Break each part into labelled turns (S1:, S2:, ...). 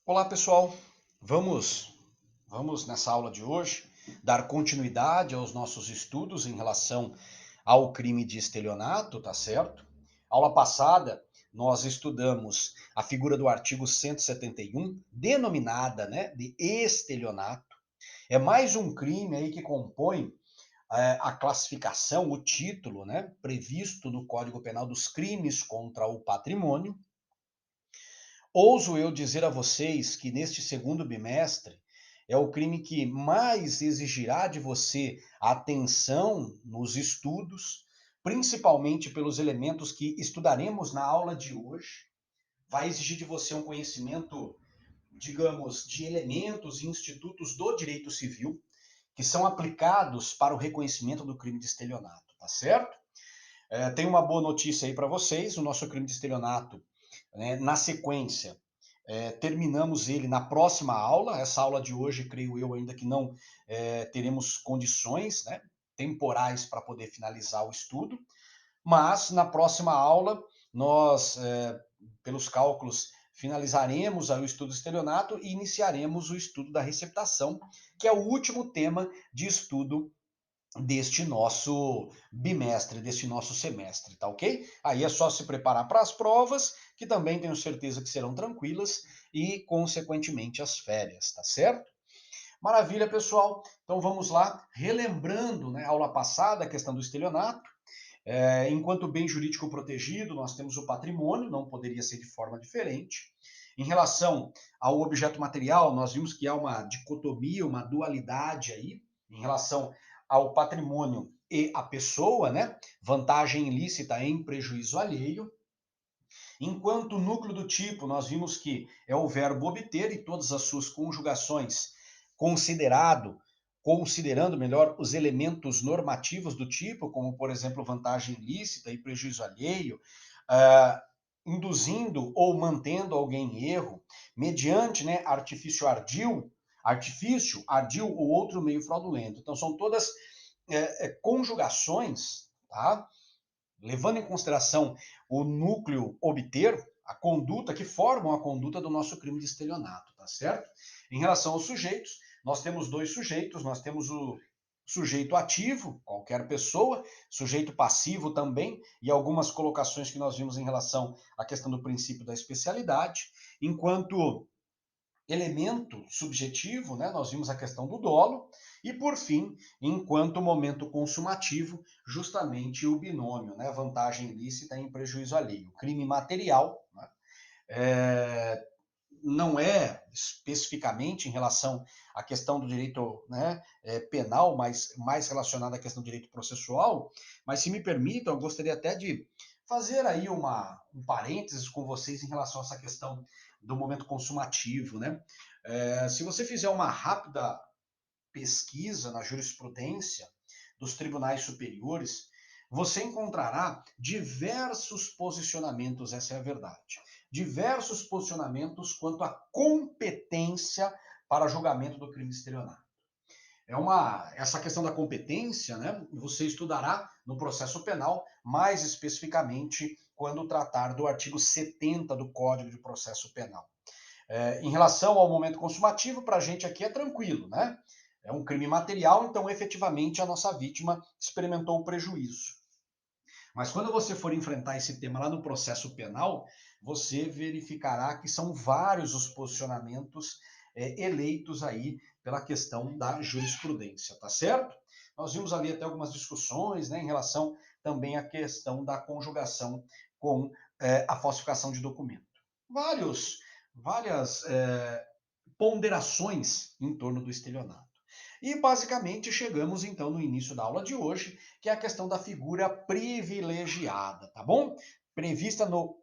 S1: Olá, pessoal. Vamos nessa aula de hoje dar continuidade aos nossos estudos em relação ao crime de estelionato, tá certo? Aula passada nós estudamos a figura do artigo 171, denominada, de estelionato. É mais um crime aí que compõe a classificação, o título, previsto no Código Penal dos crimes contra o patrimônio. Ouso eu dizer a vocês que neste segundo bimestre é o crime que mais exigirá de você atenção nos estudos, principalmente pelos elementos que estudaremos na aula de hoje. Vai exigir de você um conhecimento, digamos, de elementos e institutos do direito civil que são aplicados para o reconhecimento do crime de estelionato, tá certo? Tem uma boa notícia aí para vocês: o nosso crime de estelionato, na sequência, terminamos ele na próxima aula. Essa aula de hoje, creio eu, ainda que não teremos condições, temporais para poder finalizar o estudo, mas na próxima aula nós, pelos cálculos, finalizaremos aí o estudo do estelionato e iniciaremos o estudo da receptação, que é o último tema de estudo deste nosso bimestre, deste nosso semestre, tá ok? Aí é só se preparar para as provas, que também tenho certeza que serão tranquilas, e, consequentemente, as férias, tá certo? Maravilha, pessoal. Então vamos lá, relembrando, a aula passada, a questão do estelionato. Enquanto bem jurídico protegido, nós temos o patrimônio, não poderia ser de forma diferente. Em relação ao objeto material, nós vimos que há uma dicotomia, uma dualidade aí, em relação ao patrimônio e à pessoa, Vantagem ilícita em prejuízo alheio. Enquanto o núcleo do tipo, nós vimos que é o verbo obter e todas as suas conjugações, considerando melhor os elementos normativos do tipo, como, por exemplo, vantagem ilícita e prejuízo alheio, induzindo ou mantendo alguém em erro, mediante artifício ardil ou outro meio fraudulento. Então, são todas conjugações, tá? Levando em consideração o núcleo obter, a conduta, que formam a conduta do nosso crime de estelionato, tá certo? Em relação aos sujeitos, nós temos dois sujeitos, nós temos o sujeito ativo, qualquer pessoa, sujeito passivo também, e algumas colocações que nós vimos em relação à questão do princípio da especialidade, enquanto elemento subjetivo, nós vimos a questão do dolo, e por fim, enquanto momento consumativo, justamente o binômio, vantagem ilícita em prejuízo alheio. Crime material, não é especificamente em relação à questão do direito penal, mas mais relacionado à questão do direito processual, mas se me permitam, eu gostaria até de fazer aí um parênteses com vocês em relação a essa questão do momento consumativo, se você fizer uma rápida pesquisa na jurisprudência dos tribunais superiores, você encontrará diversos posicionamentos, essa é a verdade, diversos posicionamentos quanto à competência para julgamento do crime de estelionato. Essa questão da competência, você estudará no processo penal, mais especificamente quando tratar do artigo 70 do Código de Processo Penal. Em relação ao momento consumativo, para a gente aqui é tranquilo, É um crime material, então efetivamente a nossa vítima experimentou o prejuízo. Mas quando você for enfrentar esse tema lá no processo penal, você verificará que são vários os posicionamentos eleitos aí pela questão da jurisprudência, tá certo? Nós vimos ali até algumas discussões, em relação também à questão da conjugação com a falsificação de documento. Várias ponderações em torno do estelionato. E basicamente chegamos então no início da aula de hoje, que é a questão da figura privilegiada, tá bom? Prevista no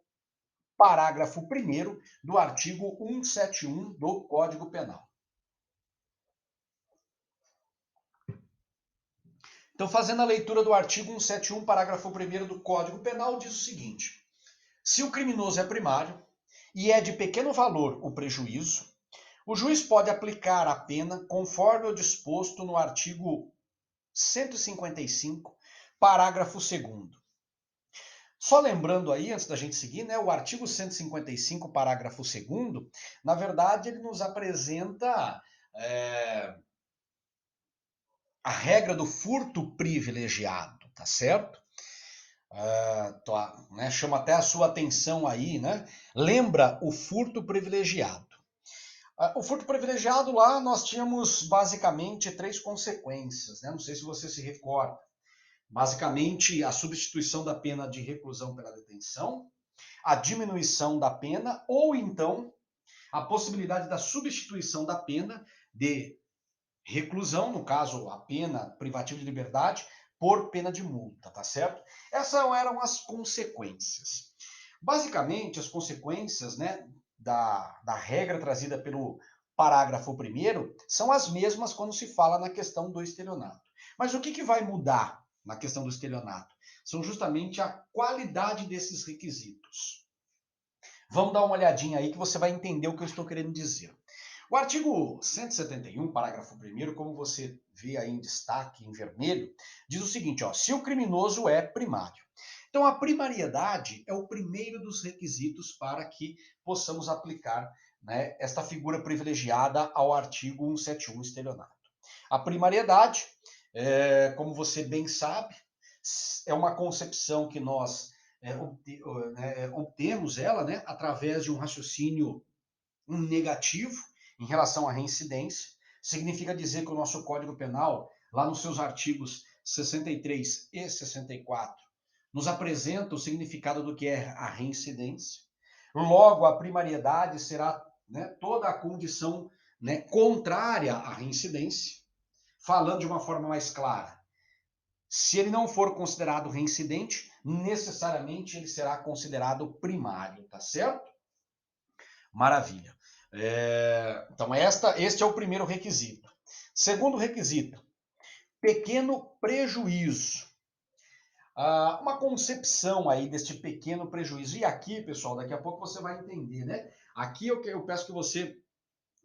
S1: parágrafo 1º do artigo 171 do Código Penal. Então, fazendo a leitura do artigo 171, parágrafo 1º do Código Penal, diz o seguinte: se o criminoso é primário e é de pequeno valor o prejuízo, o juiz pode aplicar a pena conforme o disposto no artigo 155, parágrafo 2º. Só lembrando aí, antes da gente seguir, né, o artigo 155, parágrafo 2º, na verdade, ele nos apresenta a regra do furto privilegiado, tá certo? Né, chama até a sua atenção aí, né? Lembra o furto privilegiado. O furto privilegiado lá nós tínhamos basicamente três consequências, né? Não sei se você se recorda. Basicamente, a substituição da pena de reclusão pela detenção, a diminuição da pena ou então a possibilidade da substituição da pena de reclusão, no caso, a pena privativa de liberdade, por pena de multa, tá certo? Essas eram as consequências. Basicamente, as consequências, né, da regra trazida pelo parágrafo 1º são as mesmas quando se fala na questão do estelionato. Mas o que vai mudar na questão do estelionato? São justamente a qualidade desses requisitos. Vamos dar uma olhadinha aí que você vai entender o que eu estou querendo dizer. O artigo 171, parágrafo 1º, como você vê aí em destaque, em vermelho, diz o seguinte, ó, se o criminoso é primário. Então, a primariedade é o primeiro dos requisitos para que possamos aplicar, né, esta figura privilegiada ao artigo 171, estelionato. A primariedade, como você bem sabe, é uma concepção que nós obtemos ela, né, através de um raciocínio negativo em relação à reincidência. Significa dizer que o nosso Código Penal, lá nos seus artigos 63 e 64, nos apresenta o significado do que é a reincidência. Logo, a primariedade será, né, toda a condição, né, contrária à reincidência. Falando de uma forma mais clara, se ele não for considerado reincidente, necessariamente ele será considerado primário, tá certo? Maravilha. Então, este é o primeiro requisito. Segundo requisito, pequeno prejuízo. Uma concepção aí deste pequeno prejuízo. E aqui, pessoal, daqui a pouco você vai entender, né? Aqui eu peço que você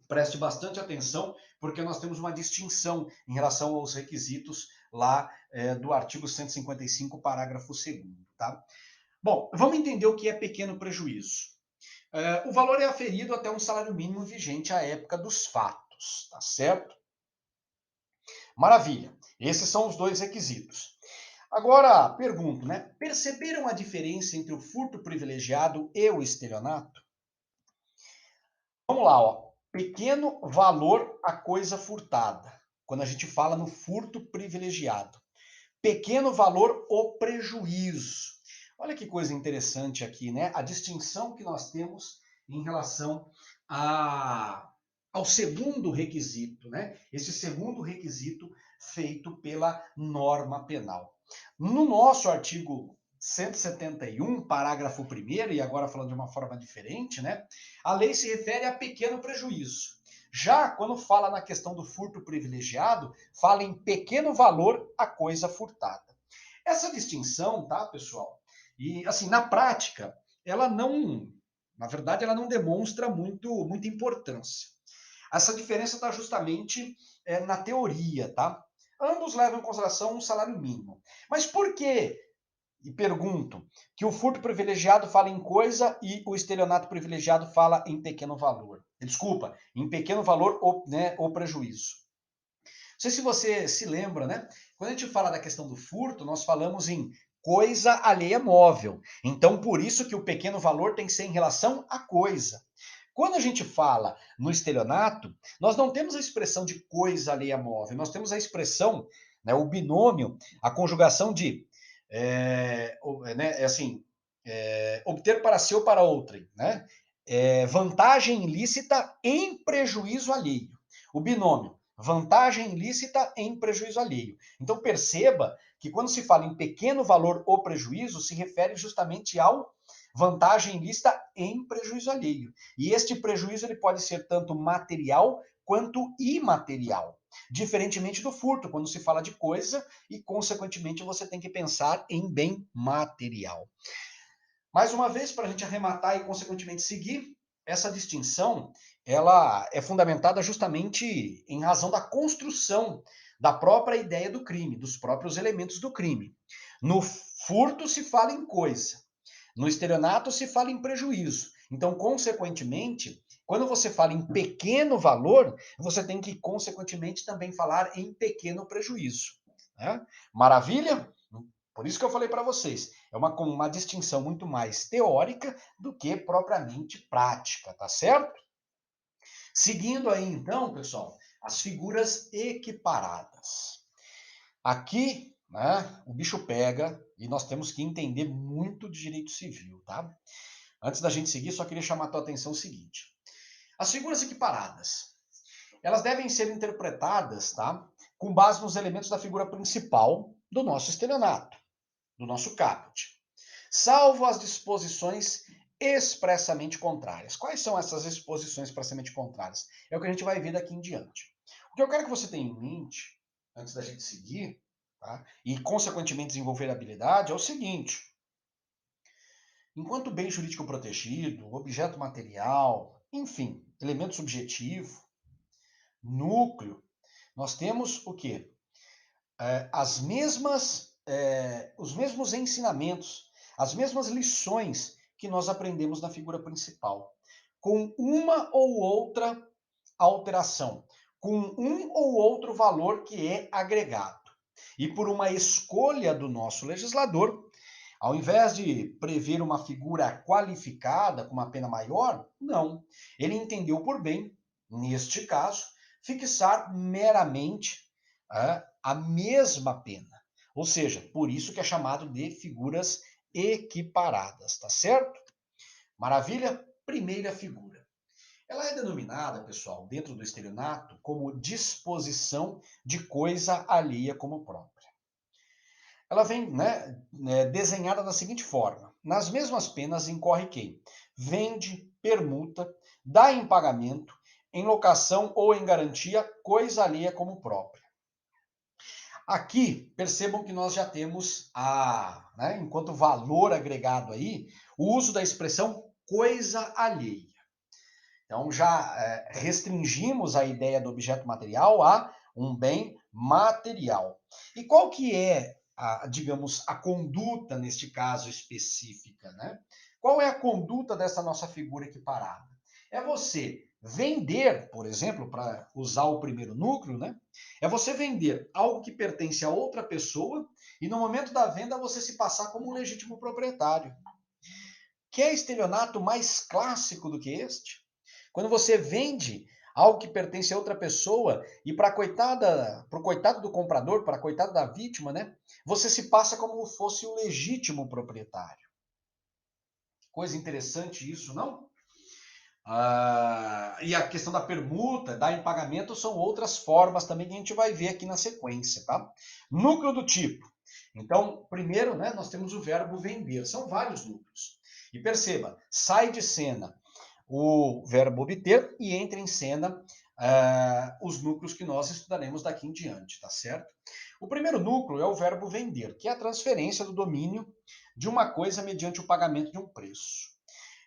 S1: preste bastante atenção, porque nós temos uma distinção em relação aos requisitos lá do artigo 155, parágrafo 2º, tá? Bom, vamos entender o que é pequeno prejuízo. O valor é aferido até um salário mínimo vigente à época dos fatos, tá certo? Maravilha. Esses são os dois requisitos. Agora, pergunto, né? Perceberam a diferença entre o furto privilegiado e o estelionato? Vamos lá, ó. Pequeno valor a coisa furtada. Quando a gente fala no furto privilegiado. Pequeno valor o prejuízo. Olha que coisa interessante aqui, né? A distinção que nós temos em relação ao segundo requisito, né? Esse segundo requisito feito pela norma penal. No nosso artigo 171, parágrafo 1º, e agora falando de uma forma diferente, né? A lei se refere a pequeno prejuízo. Já quando fala na questão do furto privilegiado, fala em pequeno valor a coisa furtada. Essa distinção, tá, pessoal? E assim, na prática, ela não, na verdade, ela não demonstra muita importância. Essa diferença está justamente na teoria, tá? Ambos levam em consideração um salário mínimo. Mas por que, e pergunto, que o furto privilegiado fala em coisa e o estelionato privilegiado fala em pequeno valor? Desculpa, em pequeno valor ou, né, ou prejuízo. Não sei se você se lembra, né? Quando a gente fala da questão do furto, nós falamos em coisa alheia móvel. Então, por isso que o pequeno valor tem que ser em relação à coisa. Quando a gente fala no estelionato, nós não temos a expressão de coisa alheia móvel, nós temos a expressão, né, o binômio, a conjugação de obter para si ou para outrem, né? Vantagem ilícita em prejuízo alheio. O binômio, vantagem ilícita em prejuízo alheio. Então perceba que quando se fala em pequeno valor ou prejuízo, se refere justamente ao vantagem ilícita em prejuízo alheio. E este prejuízo ele pode ser tanto material quanto imaterial. Diferentemente do furto, quando se fala de coisa e, consequentemente, você tem que pensar em bem material. Mais uma vez, para a gente arrematar e, consequentemente, seguir, essa distinção ela é fundamentada justamente em razão da construção da própria ideia do crime, dos próprios elementos do crime. No furto se fala em coisa, No estelionato se fala em prejuízo. Então, consequentemente, quando você fala em pequeno valor, você tem que, consequentemente, também falar em pequeno prejuízo. Né? Maravilha? Por isso que eu falei para vocês, é uma distinção muito mais teórica do que propriamente prática, tá certo? Seguindo aí, então, pessoal, as figuras equiparadas. Aqui, né, o bicho pega e nós temos que entender muito de direito civil, tá? Antes da gente seguir, só queria chamar a tua atenção o seguinte. As figuras equiparadas, elas devem ser interpretadas, tá? Com base nos elementos da figura principal do nosso estelionato, do nosso caput, salvo as disposições expressamente contrárias. Quais são essas disposições expressamente contrárias? É o que a gente vai ver daqui em diante. O que eu quero que você tenha em mente, antes da gente seguir, tá? E consequentemente desenvolver a habilidade, é o seguinte: enquanto bem jurídico protegido, objeto material, enfim, elemento subjetivo, núcleo, nós temos o quê? Os mesmos ensinamentos, as mesmas lições que nós aprendemos na figura principal, com uma ou outra alteração, com um ou outro valor que é agregado. E por uma escolha do nosso legislador, ao invés de prever uma figura qualificada com uma pena maior, não. Ele entendeu por bem, neste caso, fixar meramente a mesma pena. Ou seja, por isso que é chamado de figuras equiparadas, tá certo? Maravilha? Primeira figura. Ela é denominada, pessoal, dentro do estelionato, como disposição de coisa alheia como própria. Ela vem, desenhada da seguinte forma: nas mesmas penas incorre quem vende, permuta, dá em pagamento, em locação ou em garantia, coisa alheia como própria. Aqui, percebam que nós já temos, enquanto valor agregado aí, o uso da expressão coisa alheia. Então, já restringimos a ideia do objeto material a um bem material. E qual que é, digamos, a conduta neste caso específica, né? Qual é a conduta dessa nossa figura equiparada? É você vender, por exemplo, para usar o primeiro núcleo, né? É você vender algo que pertence a outra pessoa e no momento da venda você se passar como um legítimo proprietário. Quer estelionato mais clássico do que este? Quando você vende algo que pertence a outra pessoa e para o coitado do comprador, para a coitada da vítima, né? Você se passa como fosse o legítimo proprietário. Coisa interessante isso, não? E a questão da permuta, dar em pagamento, são outras formas também que a gente vai ver aqui na sequência, tá? Núcleo do tipo. Então, primeiro, né, nós temos o verbo vender. São vários núcleos. E perceba, sai de cena o verbo obter e entra em cena os núcleos que nós estudaremos daqui em diante, tá certo? O primeiro núcleo é o verbo vender, que é a transferência do domínio de uma coisa mediante o pagamento de um preço.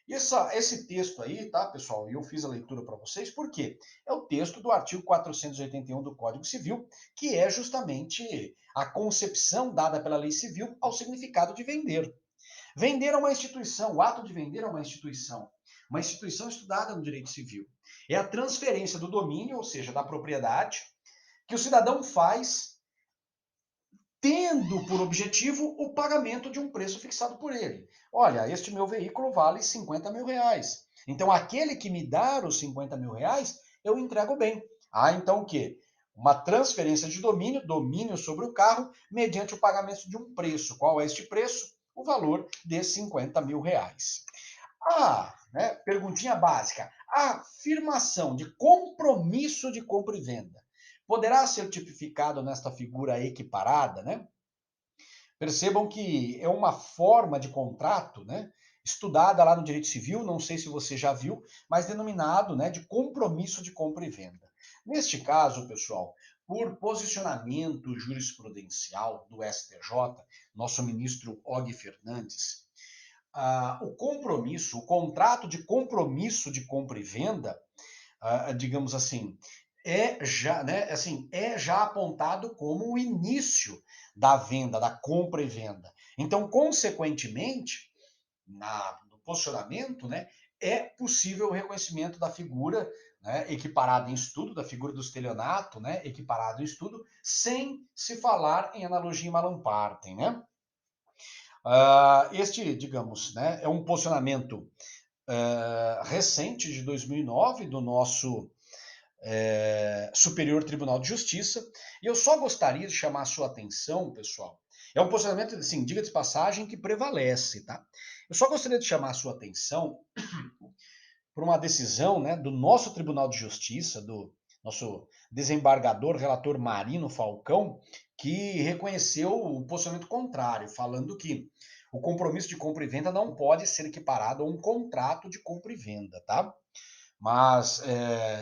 S1: Esse texto aí, tá, pessoal? E eu fiz a leitura para vocês, por quê? É o texto do artigo 481 do Código Civil, que é justamente a concepção dada pela lei civil ao significado de vender. Vender é uma instituição, o ato de vender é uma instituição estudada no direito civil. É a transferência do domínio, ou seja, da propriedade, que o cidadão faz tendo por objetivo o pagamento de um preço fixado por ele. Olha, este meu veículo vale 50 mil reais. Então, aquele que me dar os 50 mil reais, eu entrego bem. Então o quê? Uma transferência de domínio sobre o carro, mediante o pagamento de um preço. Qual é este preço? O valor de 50 mil reais. Perguntinha básica. A afirmação de compromisso de compra e venda poderá ser tipificado nesta figura equiparada, né? Percebam que é uma forma de contrato, né? Estudada lá no direito civil, não sei se você já viu, mas denominado, né, de compromisso de compra e venda. Neste caso, pessoal, por posicionamento jurisprudencial do STJ, nosso ministro Og Fernandes, o contrato de compromisso de compra e venda, digamos assim, é já apontado como o início da venda, da compra e venda. Então, consequentemente, no posicionamento, né, é possível o reconhecimento da figura, né, equiparada em estudo, da figura do estelionato, né, equiparado em estudo, sem se falar em analogia em Malamparte, né? Este, digamos, né, é um posicionamento recente de 2009 do nosso Superior Tribunal de Justiça, e eu só gostaria de chamar a sua atenção, pessoal. É um posicionamento, assim, diga de passagem, que prevalece, tá? Eu só gostaria de chamar a sua atenção por uma decisão, né, do nosso Tribunal de Justiça, do nosso desembargador, relator Marino Falcão, que reconheceu o posicionamento contrário, falando que o compromisso de compra e venda não pode ser equiparado a um contrato de compra e venda, tá? Mas,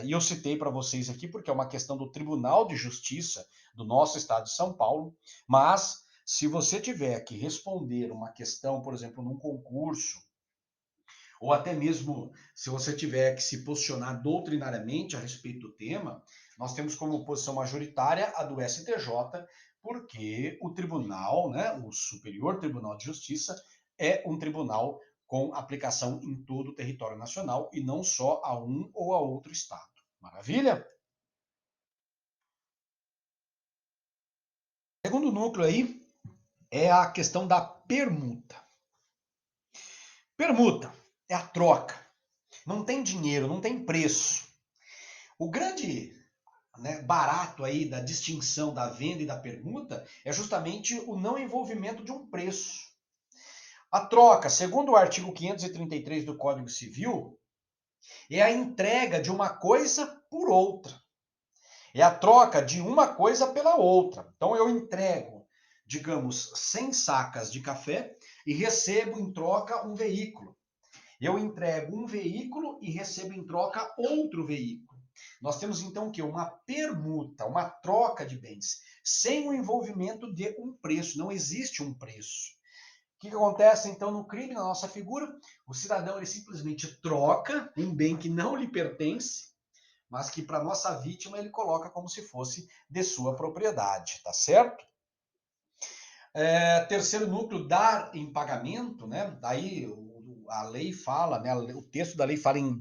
S1: e eu citei para vocês aqui porque é uma questão do Tribunal de Justiça do nosso estado de São Paulo, mas se você tiver que responder uma questão, por exemplo, num concurso, ou até mesmo se você tiver que se posicionar doutrinariamente a respeito do tema, nós temos como posição majoritária a do STJ, porque o tribunal, né, o Superior Tribunal de Justiça, é um tribunal com aplicação em todo o território nacional e não só a um ou a outro estado. Maravilha? O segundo núcleo aí é a questão da permuta. Permuta é a troca. Não tem dinheiro, não tem preço. O grande, né, barato aí da distinção da venda e da permuta é justamente o não envolvimento de um preço. A troca, segundo o artigo 533 do Código Civil, é a entrega de uma coisa por outra. É a troca de uma coisa pela outra. Então eu entrego, digamos, 100 sacas de café e recebo em troca um veículo. Eu entrego um veículo e recebo em troca outro veículo. Nós temos então o quê? Uma permuta, uma troca de bens, sem o envolvimento de um preço. Não existe um preço. O que acontece então no crime, na nossa figura? O cidadão ele simplesmente troca um bem que não lhe pertence, mas que para nossa vítima ele coloca como se fosse de sua propriedade, tá certo? Terceiro núcleo, dar em pagamento, né? Daí a lei fala, né? O texto da lei fala em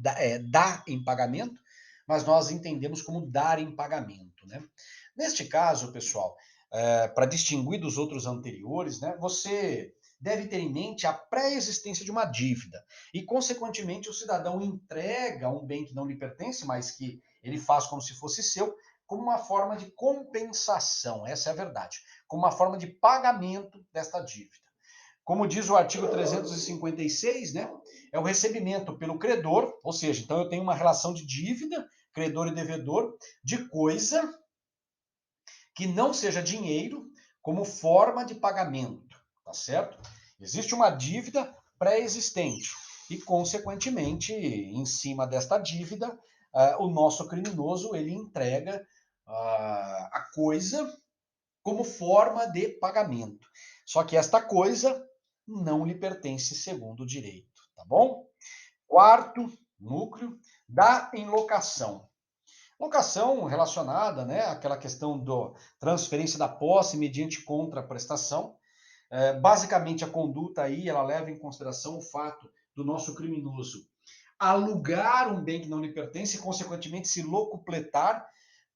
S1: dar em pagamento, mas nós entendemos como dar em pagamento, né? Neste caso, pessoal, para distinguir dos outros anteriores, né? Você deve ter em mente a pré-existência de uma dívida e, consequentemente, o cidadão entrega um bem que não lhe pertence, mas que ele faz como se fosse seu, como uma forma de compensação, essa é a verdade, como uma forma de pagamento desta dívida. Como diz o artigo 356, né, é o recebimento pelo credor, ou seja, então eu tenho uma relação de dívida, credor e devedor, de coisa que não seja dinheiro como forma de pagamento, tá certo? Existe uma dívida pré-existente e, consequentemente, em cima desta dívida, o nosso criminoso ele entrega a coisa como forma de pagamento. Só que esta coisa não lhe pertence segundo o direito, tá bom? Quarto núcleo, da locação. Locação relacionada, né, àquela questão da transferência da posse mediante contraprestação. Basicamente, a conduta aí, ela leva em consideração o fato do nosso criminoso alugar um bem que não lhe pertence e, consequentemente, se locupletar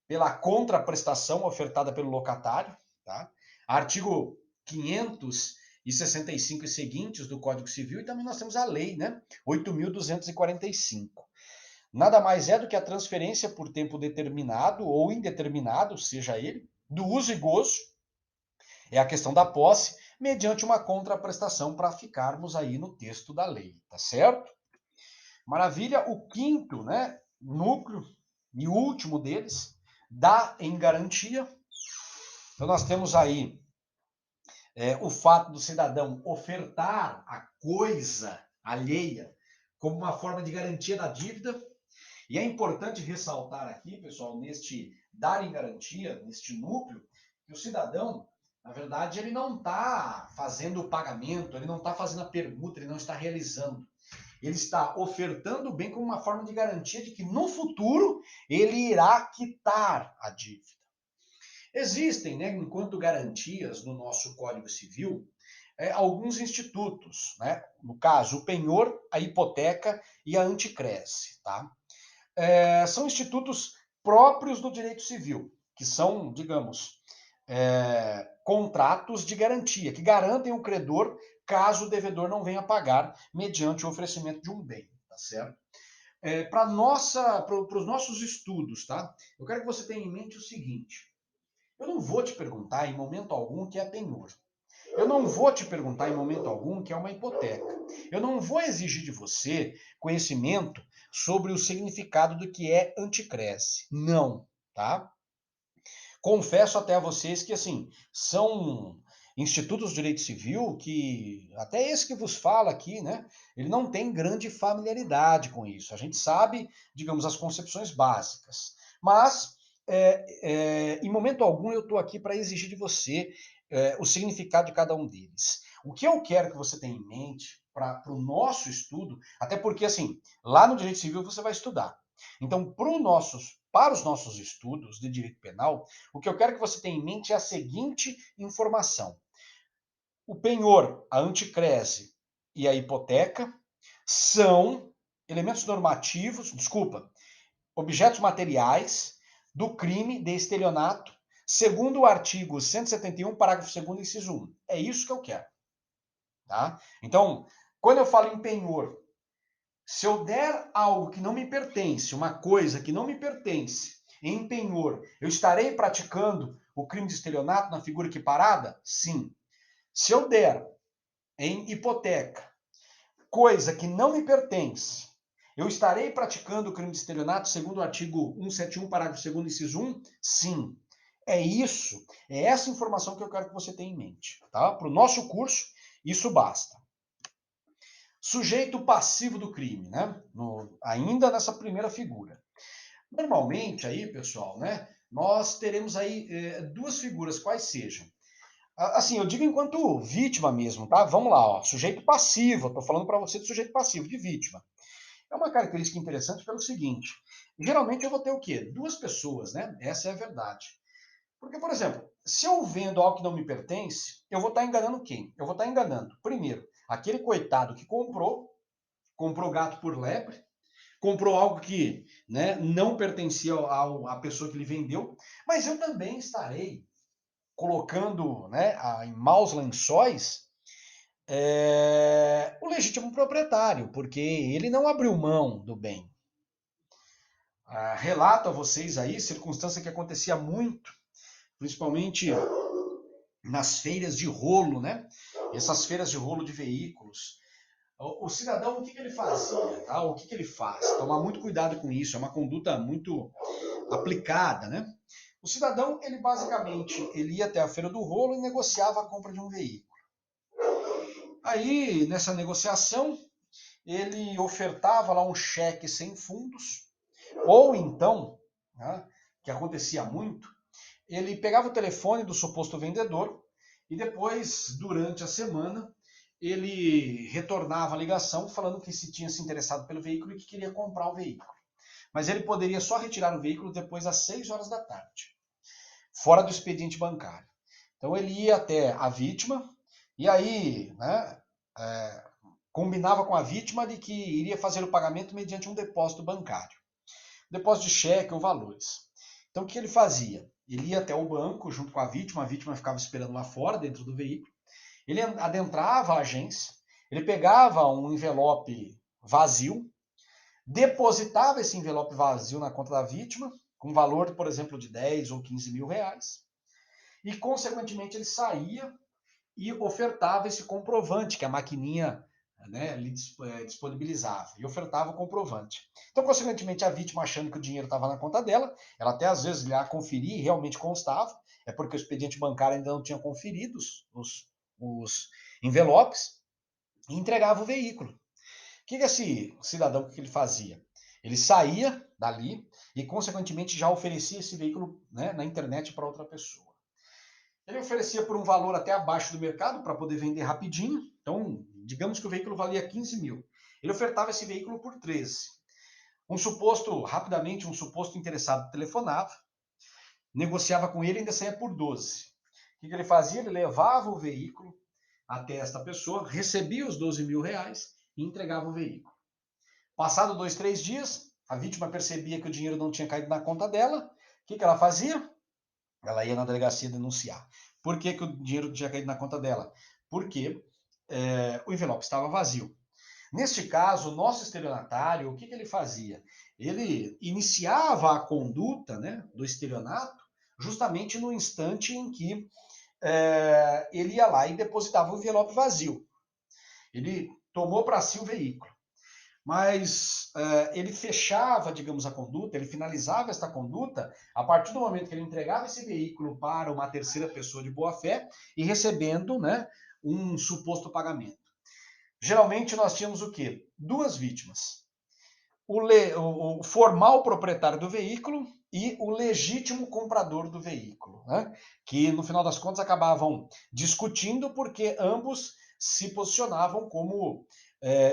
S1: pela contraprestação ofertada pelo locatário, tá? Artigo 565 e seguintes do Código Civil, e também nós temos a lei, né? 8.245. Nada mais é do que a transferência por tempo determinado ou indeterminado, seja ele, do uso e gozo, é a questão da posse, mediante uma contraprestação para ficarmos aí no texto da lei, tá certo? Maravilha. O quinto, né, núcleo e último deles, dá em garantia. Então nós temos aí o fato do cidadão ofertar a coisa alheia como uma forma de garantia da dívida. E é importante ressaltar aqui, pessoal, neste dar em garantia, neste núcleo, que o cidadão, na verdade, ele não está fazendo o pagamento, ele não está fazendo a permuta, ele não está realizando. Ele está ofertando o bem como uma forma de garantia de que no futuro ele irá quitar a dívida. Existem, né, enquanto garantias no nosso Código Civil, alguns institutos, né? No caso, o penhor, a hipoteca e a anticrese, tá? São institutos próprios do direito civil, que são, digamos, contratos de garantia, que garantem o credor caso o devedor não venha pagar mediante o oferecimento de um bem, tá certo? Para os nossos estudos, tá? Eu quero que você tenha em mente o seguinte: eu não vou te perguntar em momento algum o que é penhor. Eu não vou te perguntar em momento algum o que é uma hipoteca. Eu não vou exigir de você conhecimento sobre o significado do que é anticrese. Não, tá? Confesso até a vocês que, assim, são institutos de direito civil que, até esse que vos fala aqui, né, ele não tem grande familiaridade com isso. A gente sabe, digamos, as concepções básicas. Mas, em momento algum, eu estou aqui para exigir de você o significado de cada um deles. O que eu quero que você tenha em mente para o nosso estudo, até porque, assim, lá no direito civil você vai estudar. Então, para os nossos estudos de direito penal, o que eu quero que você tenha em mente é a seguinte informação: o penhor, a anticrese e a hipoteca são elementos normativos, objetos materiais do crime de estelionato, segundo o artigo 171, parágrafo 2º, inciso 1. É isso que eu quero, tá? Então, quando eu falo em penhor, se eu der algo que não me pertence, uma coisa que não me pertence, em penhor, eu estarei praticando o crime de estelionato na figura equiparada? Sim. Se eu der em hipoteca coisa que não me pertence, eu estarei praticando o crime de estelionato segundo o artigo 171, parágrafo 2º, inciso 1? Sim. É isso, é essa informação que eu quero que você tenha em mente, tá? Para o nosso curso, isso basta. Sujeito passivo do crime, né? Ainda nessa primeira figura. Normalmente aí, pessoal, né? Nós teremos aí duas figuras, quais sejam. Assim, eu digo enquanto vítima mesmo, tá? Vamos lá, ó. Sujeito passivo. Estou falando para você do sujeito passivo, de vítima. É uma característica interessante pelo seguinte: geralmente eu vou ter o quê? Duas pessoas, né? Essa é a verdade. Porque, por exemplo, se eu vendo algo que não me pertence, eu vou estar enganando quem? Eu vou estar enganando, primeiro, aquele coitado que comprou gato por lebre, comprou algo que, né, não pertencia à pessoa que lhe vendeu, mas eu também estarei colocando, né, em maus lençóis o legítimo proprietário, porque ele não abriu mão do bem. Relato a vocês aí circunstância que acontecia muito, principalmente nas feiras de rolo, né? Essas feiras de rolo de veículos. O cidadão, o que ele fazia? Tá? O que ele faz? Tomar muito cuidado com isso, é uma conduta muito aplicada, né? O cidadão, ele basicamente, ele ia até a feira do rolo e negociava a compra de um veículo. Aí, nessa negociação, ele ofertava lá um cheque sem fundos, ou então, né, que acontecia muito, ele pegava o telefone do suposto vendedor e depois, durante a semana, ele retornava a ligação falando que tinha se interessado pelo veículo e que queria comprar o veículo. Mas ele poderia só retirar o veículo depois das 6 horas da tarde, fora do expediente bancário. Então ele ia até a vítima e aí, né, combinava com a vítima de que iria fazer o pagamento mediante um depósito bancário. Depósito de cheque ou valores. Então o que ele fazia? Ele ia até o banco junto com a vítima ficava esperando lá fora, dentro do veículo. Ele adentrava a agência, ele pegava um envelope vazio, depositava esse envelope vazio na conta da vítima, com valor, por exemplo, de 10 ou 15 mil reais, e, consequentemente, ele saía e ofertava esse comprovante que a maquininha, né, lhe disponibilizava, e ofertava o comprovante. Então, consequentemente, a vítima, achando que o dinheiro estava na conta dela, ela até às vezes ia conferir e realmente constava, é porque o expediente bancário ainda não tinha conferido os envelopes, e entregava o veículo. O que esse cidadão que ele fazia? Ele saía dali e, consequentemente, já oferecia esse veículo, né, na internet para outra pessoa. Ele oferecia por um valor até abaixo do mercado para poder vender rapidinho. Então, digamos que o veículo valia 15 mil. Ele ofertava esse veículo por 13. Rapidamente, um suposto interessado telefonava, negociava com ele e ainda saía por 12. O que ele fazia? Ele levava o veículo, até esta pessoa, recebia os 12 mil reais e entregava o veículo. Passado 2, 3 dias, a vítima percebia que o dinheiro não tinha caído na conta dela. O que ela fazia? Ela ia na delegacia denunciar. Por que o dinheiro tinha caído na conta dela? Porque o envelope estava vazio. Neste caso, o nosso estelionatário, o que ele fazia? Ele iniciava a conduta, né, do estelionato justamente no instante em que ele ia lá e depositava o envelope vazio. Ele tomou para si o veículo. Mas ele fechava, digamos, a conduta, ele finalizava esta conduta a partir do momento que ele entregava esse veículo para uma terceira pessoa de boa-fé e recebendo, né, um suposto pagamento. Geralmente nós tínhamos o quê? Duas vítimas. O formal proprietário do veículo e o legítimo comprador do veículo, né? Que no final das contas acabavam discutindo porque ambos se posicionavam como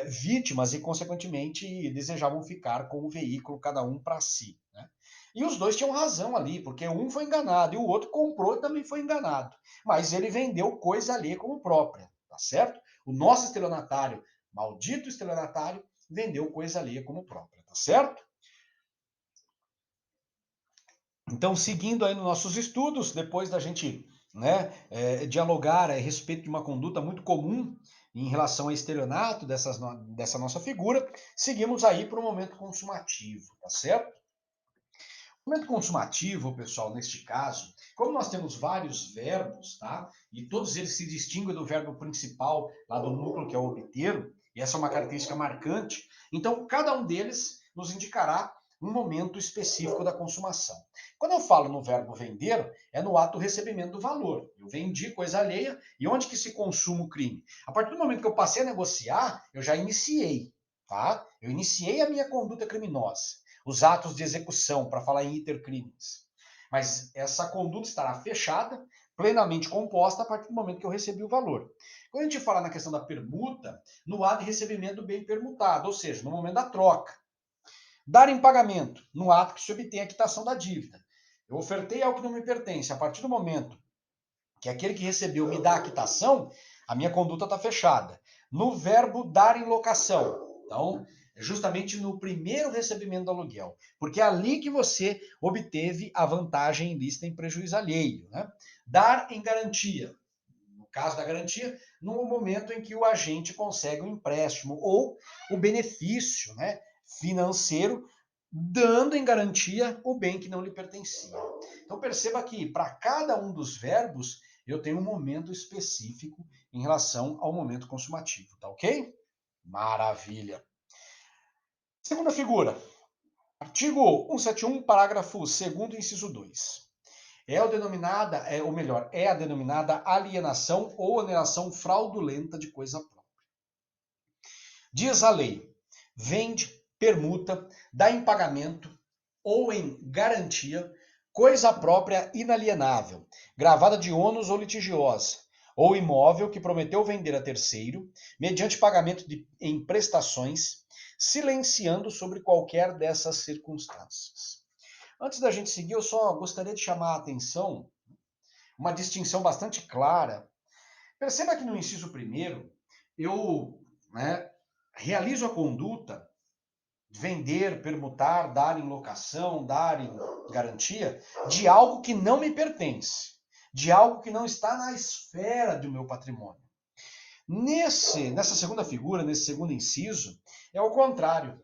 S1: vítimas e, consequentemente, desejavam ficar com o veículo, cada um para si. Né? E os dois tinham razão ali, porque um foi enganado e o outro comprou e também foi enganado. Mas ele vendeu coisa ali como própria, tá certo? O nosso estelionatário, maldito estelionatário, vendeu coisa alheia como própria, tá certo? Então, seguindo aí nos nossos estudos, depois da gente, né, dialogar a respeito de uma conduta muito comum em relação ao estelionato dessa nossa figura, seguimos aí para o momento consumativo, tá certo? O momento consumativo, pessoal, neste caso, como nós temos vários verbos, tá? E todos eles se distinguem do verbo principal lá do núcleo, que é o obter, e essa é uma característica marcante, então cada um deles nos indicará um momento específico da consumação. Quando eu falo no verbo vender, é no ato do recebimento do valor. Eu vendi coisa alheia, e onde que se consuma o crime? A partir do momento que eu passei a negociar, eu já iniciei, tá? Eu iniciei a minha conduta criminosa, os atos de execução, para falar em iter crimes. Mas essa conduta estará fechada, plenamente composta a partir do momento que eu recebi o valor. Quando a gente fala na questão da permuta, no ato de recebimento do bem permutado, ou seja, no momento da troca. Dar em pagamento, no ato que se obtém a quitação da dívida. Eu ofertei algo que não me pertence. A partir do momento que aquele que recebeu me dá a quitação, a minha conduta está fechada. No verbo dar em locação. Então, justamente no primeiro recebimento do aluguel. Porque é ali que você obteve a vantagem ilícita em prejuízo alheio. Né? Dar em garantia. No caso da garantia, no momento em que o agente consegue um empréstimo ou o benefício, né, financeiro, dando em garantia o bem que não lhe pertencia. Então perceba que para cada um dos verbos eu tenho um momento específico em relação ao momento consumativo, tá ok? Maravilha. Segunda figura. Artigo 171, parágrafo 2º, inciso 2. É a denominada alienação ou alienação fraudulenta de coisa própria. Diz a lei, vende, permuta, dá em pagamento ou em garantia coisa própria inalienável, gravada de ônus ou litigiosa, ou imóvel que prometeu vender a terceiro, mediante pagamento em prestações, silenciando sobre qualquer dessas circunstâncias. Antes da gente seguir, eu só gostaria de chamar a atenção uma distinção bastante clara. Perceba que no inciso primeiro, eu, né, realizo a conduta vender, permutar, dar em locação, dar em garantia de algo que não me pertence, de algo que não está na esfera do meu patrimônio. Nessa segunda figura, nesse segundo inciso, é o contrário.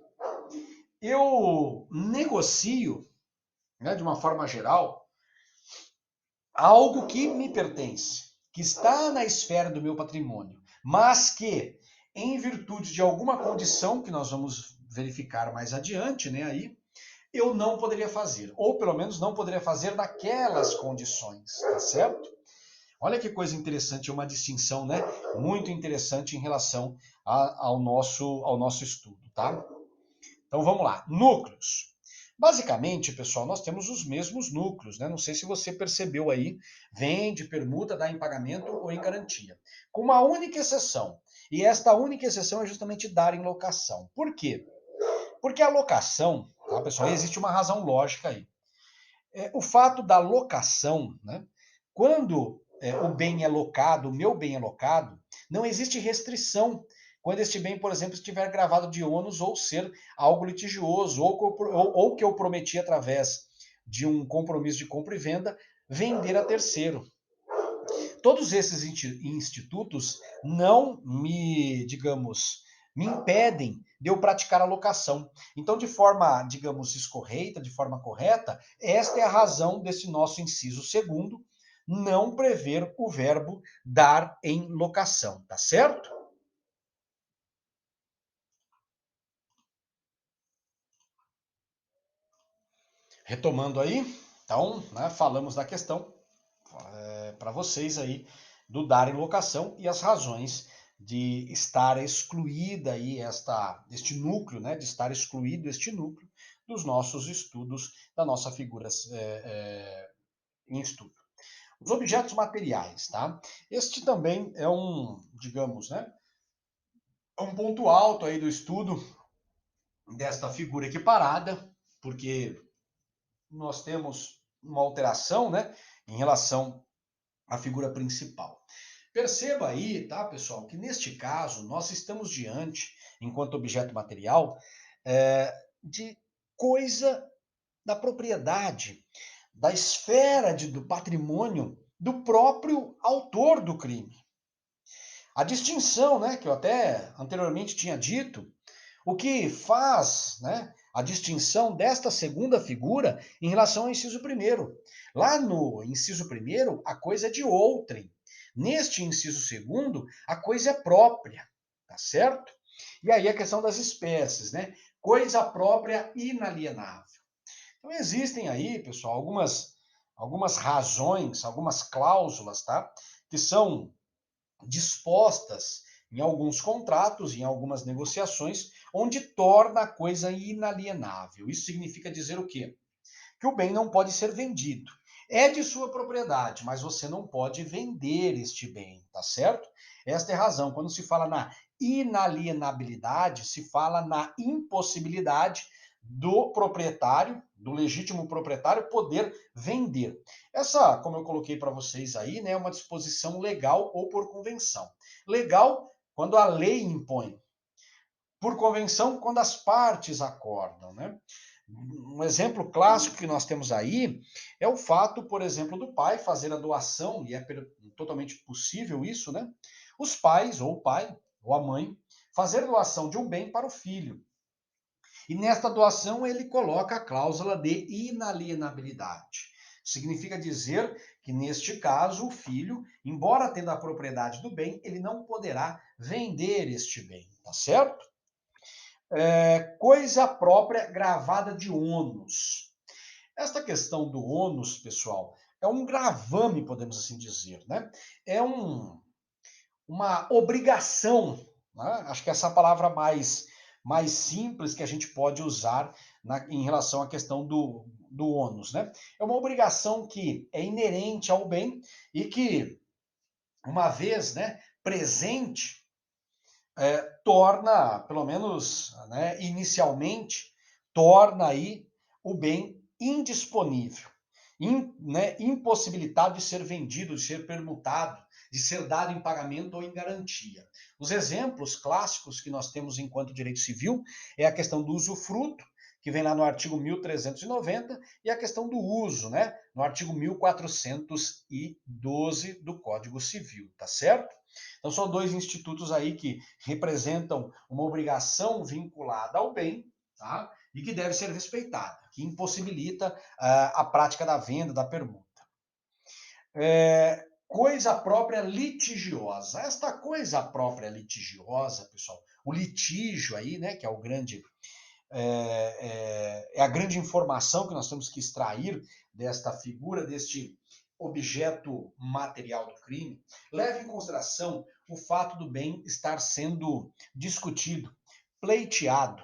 S1: Eu negocio, né, de uma forma geral, algo que me pertence, que está na esfera do meu patrimônio, mas que, em virtude de alguma condição que nós vamos verificar mais adiante, né, aí, eu não poderia fazer, ou pelo menos não poderia fazer naquelas condições, tá certo? Olha que coisa interessante, uma distinção, né, muito interessante em relação ao nosso estudo, tá? Então vamos lá, núcleos. Basicamente, pessoal, nós temos os mesmos núcleos, né? Não sei se você percebeu aí, vende, permuta, dá em pagamento ou em garantia. Com uma única exceção. E esta única exceção é justamente dar em locação. Por quê? Porque a locação, tá, pessoal, existe uma razão lógica aí. O fato da locação, né? Quando o bem é locado, o meu bem é locado, Não existe restrição quando este bem, por exemplo, estiver gravado de ônus ou ser algo litigioso, ou que eu prometi através de um compromisso de compra e venda, vender a terceiro. Todos esses institutos não me, digamos, me impedem de eu praticar a locação. Então, de forma, digamos, escorreita, de forma correta, esta é a razão desse nosso inciso segundo, não prever o verbo dar em locação, tá certo? Retomando aí, então, né, falamos da questão para vocês aí do dar em locação e as razões de estar excluída aí este núcleo, né, de estar excluído este núcleo dos nossos estudos, da nossa figura em estudo. Os objetos materiais, tá? Este também é um, digamos, né, é um ponto alto aí do estudo desta figura equiparada, porque nós temos uma alteração, né, em relação à figura principal. Perceba aí, tá, pessoal, que neste caso nós estamos diante, enquanto objeto material, de coisa da propriedade, da esfera do patrimônio do próprio autor do crime. A distinção, né, que eu até anteriormente tinha dito, o que faz, né, a distinção desta segunda figura em relação ao inciso primeiro. Lá no inciso primeiro, a coisa é de outrem. Neste inciso segundo, a coisa é própria, tá certo? E aí a questão das espécies, né? Coisa própria inalienável. Então existem aí, pessoal, algumas razões, algumas cláusulas, tá? Que são dispostas em alguns contratos, em algumas negociações, onde torna a coisa inalienável. Isso significa dizer o quê? Que o bem não pode ser vendido. É de sua propriedade, mas você não pode vender este bem, tá certo? Esta é a razão. Quando se fala na inalienabilidade, se fala na impossibilidade do proprietário, do legítimo proprietário, poder vender. Essa, como eu coloquei para vocês aí, né, é uma disposição legal ou por convenção. Legal, quando a lei impõe. Por convenção, quando as partes acordam, né? Um exemplo clássico que nós temos aí é o fato, por exemplo, do pai fazer a doação, e é totalmente possível isso, né? Os pais, ou o pai, ou a mãe, fazer doação de um bem para o filho. E nesta doação ele coloca a cláusula de inalienabilidade. Significa dizer que, neste caso, o filho, embora tendo a propriedade do bem, ele não poderá vender este bem, tá certo? Coisa própria gravada de ônus. Esta questão do ônus, pessoal, é um gravame, podemos assim dizer, né? É uma obrigação, né? Acho que essa é a palavra mais simples que a gente pode usar em relação à questão do ônus, né? É uma obrigação que é inerente ao bem e que, uma vez, né, presente, torna, pelo menos, né, inicialmente, torna aí o bem indisponível, né, impossibilitado de ser vendido, de ser permutado, de ser dado em pagamento ou em garantia. Os exemplos clássicos que nós temos enquanto direito civil é a questão do usufruto, que vem lá no artigo 1390, e a questão do uso, né, no artigo 1412 do Código Civil, tá certo? Então são dois institutos aí que representam uma obrigação vinculada ao bem, tá? E que deve ser respeitada, que impossibilita a prática da venda, da permuta. Coisa própria litigiosa. Esta coisa própria litigiosa, pessoal, o litígio aí, né, que é o grande é a grande informação que nós temos que extrair desta figura, deste objeto material do crime, leva em consideração o fato do bem estar sendo discutido, pleiteado,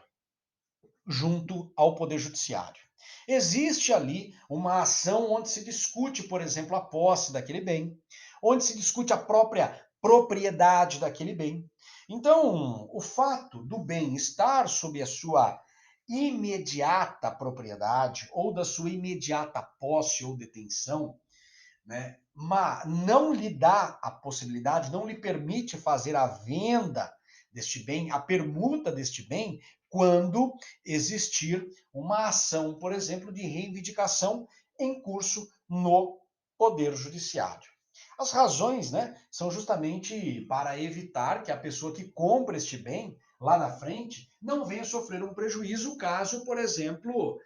S1: junto ao Poder Judiciário. Existe ali uma ação onde se discute, por exemplo, a posse daquele bem, onde se discute a própria propriedade daquele bem. Então, o fato do bem estar sob a sua imediata propriedade ou da sua imediata posse ou detenção, né, mas não lhe dá a possibilidade, não lhe permite fazer a venda deste bem, a permuta deste bem, quando existir uma ação, por exemplo, de reivindicação em curso no Poder Judiciário. As razões, né, são justamente para evitar que a pessoa que compra este bem lá na frente não venha sofrer um prejuízo caso, por exemplo,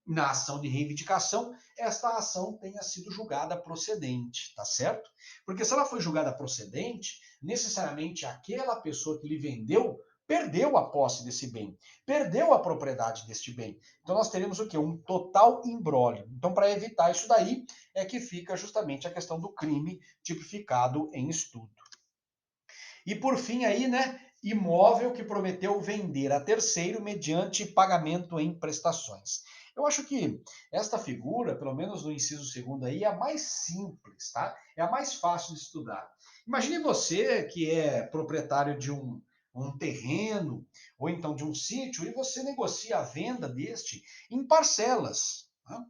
S1: na ação de reivindicação, esta ação tenha sido julgada procedente, tá certo? Porque se ela foi julgada procedente, necessariamente aquela pessoa que lhe vendeu perdeu a posse desse bem, perdeu a propriedade deste bem. Então nós teremos o quê? Um total imbróglio. Então, para evitar isso daí, é que fica justamente a questão do crime tipificado em estudo. E por fim aí, né, imóvel que prometeu vender a terceiro mediante pagamento em prestações. Eu acho que esta figura, pelo menos no inciso segundo aí, é a mais simples, tá? É a mais fácil de estudar. Imagine você que é proprietário de um terreno ou então de um sítio e você negocia a venda deste em parcelas, né?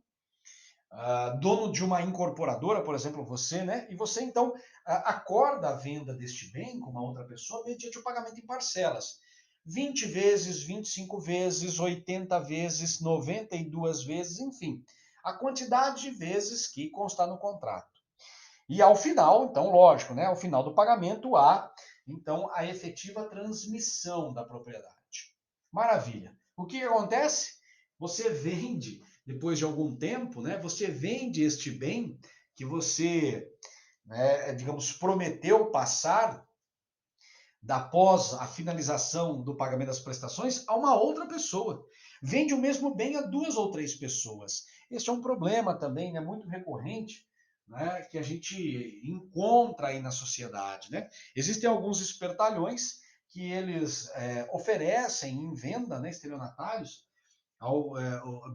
S1: Dono de uma incorporadora, por exemplo, você, né? E você então acorda a venda deste bem com uma outra pessoa mediante o pagamento em parcelas. 20 vezes, 25 vezes, 80 vezes, 92 vezes, enfim, a quantidade de vezes que constar no contrato. E ao final, então, lógico, né? Ao final do pagamento há então a efetiva transmissão da propriedade. Maravilha. O que acontece? Você vende, depois de algum tempo, né? Você vende este bem que você, né, digamos, prometeu passar após a finalização do pagamento das prestações a uma outra pessoa. Vende o mesmo bem a duas ou três pessoas. Este é um problema também, né, muito recorrente, né, que a gente encontra aí na sociedade, né? Existem alguns espertalhões que eles oferecem em venda, né, estelionatários,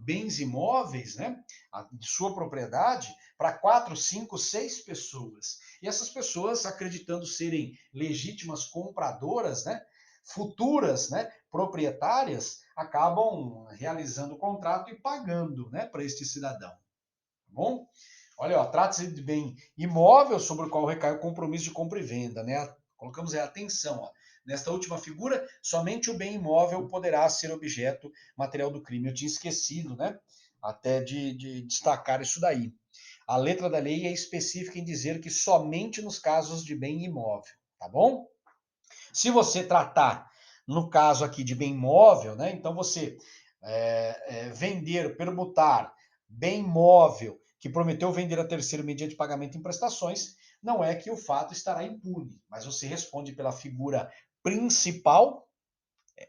S1: bens imóveis, né, de sua propriedade, para quatro, cinco, seis pessoas. E essas pessoas, acreditando serem legítimas compradoras, né, futuras, né, proprietárias, acabam realizando o contrato e pagando, né, para este cidadão. Tá bom? Olha, ó, trata-se de bem imóvel sobre o qual recai o compromisso de compra e venda, né? Colocamos aí atenção, ó. Nesta última figura, somente o bem imóvel poderá ser objeto material do crime. Eu tinha esquecido, né? Até de destacar isso daí. A letra da lei é específica em dizer que somente nos casos de bem imóvel, tá bom? Se você tratar, no caso aqui de bem imóvel, né? Então você vender, permutar bem imóvel que prometeu vender a terceiro mediante pagamento em prestações, não é que o fato estará impune, mas você responde pela figura principal,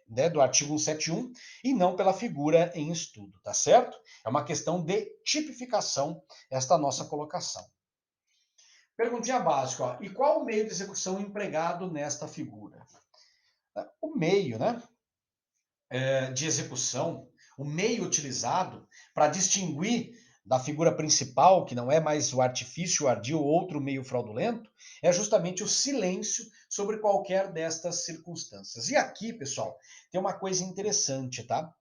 S1: né, do artigo 171 e não pela figura em estudo, tá certo? É uma questão de tipificação esta nossa colocação. Perguntinha básica, ó, e qual o meio de execução empregado nesta figura? O meio, né, de execução, o meio utilizado para distinguir da figura principal, que não é mais o artifício, o ardil ou outro meio fraudulento, é justamente o silêncio sobre qualquer destas circunstâncias. E aqui, pessoal, tem uma coisa interessante, tá?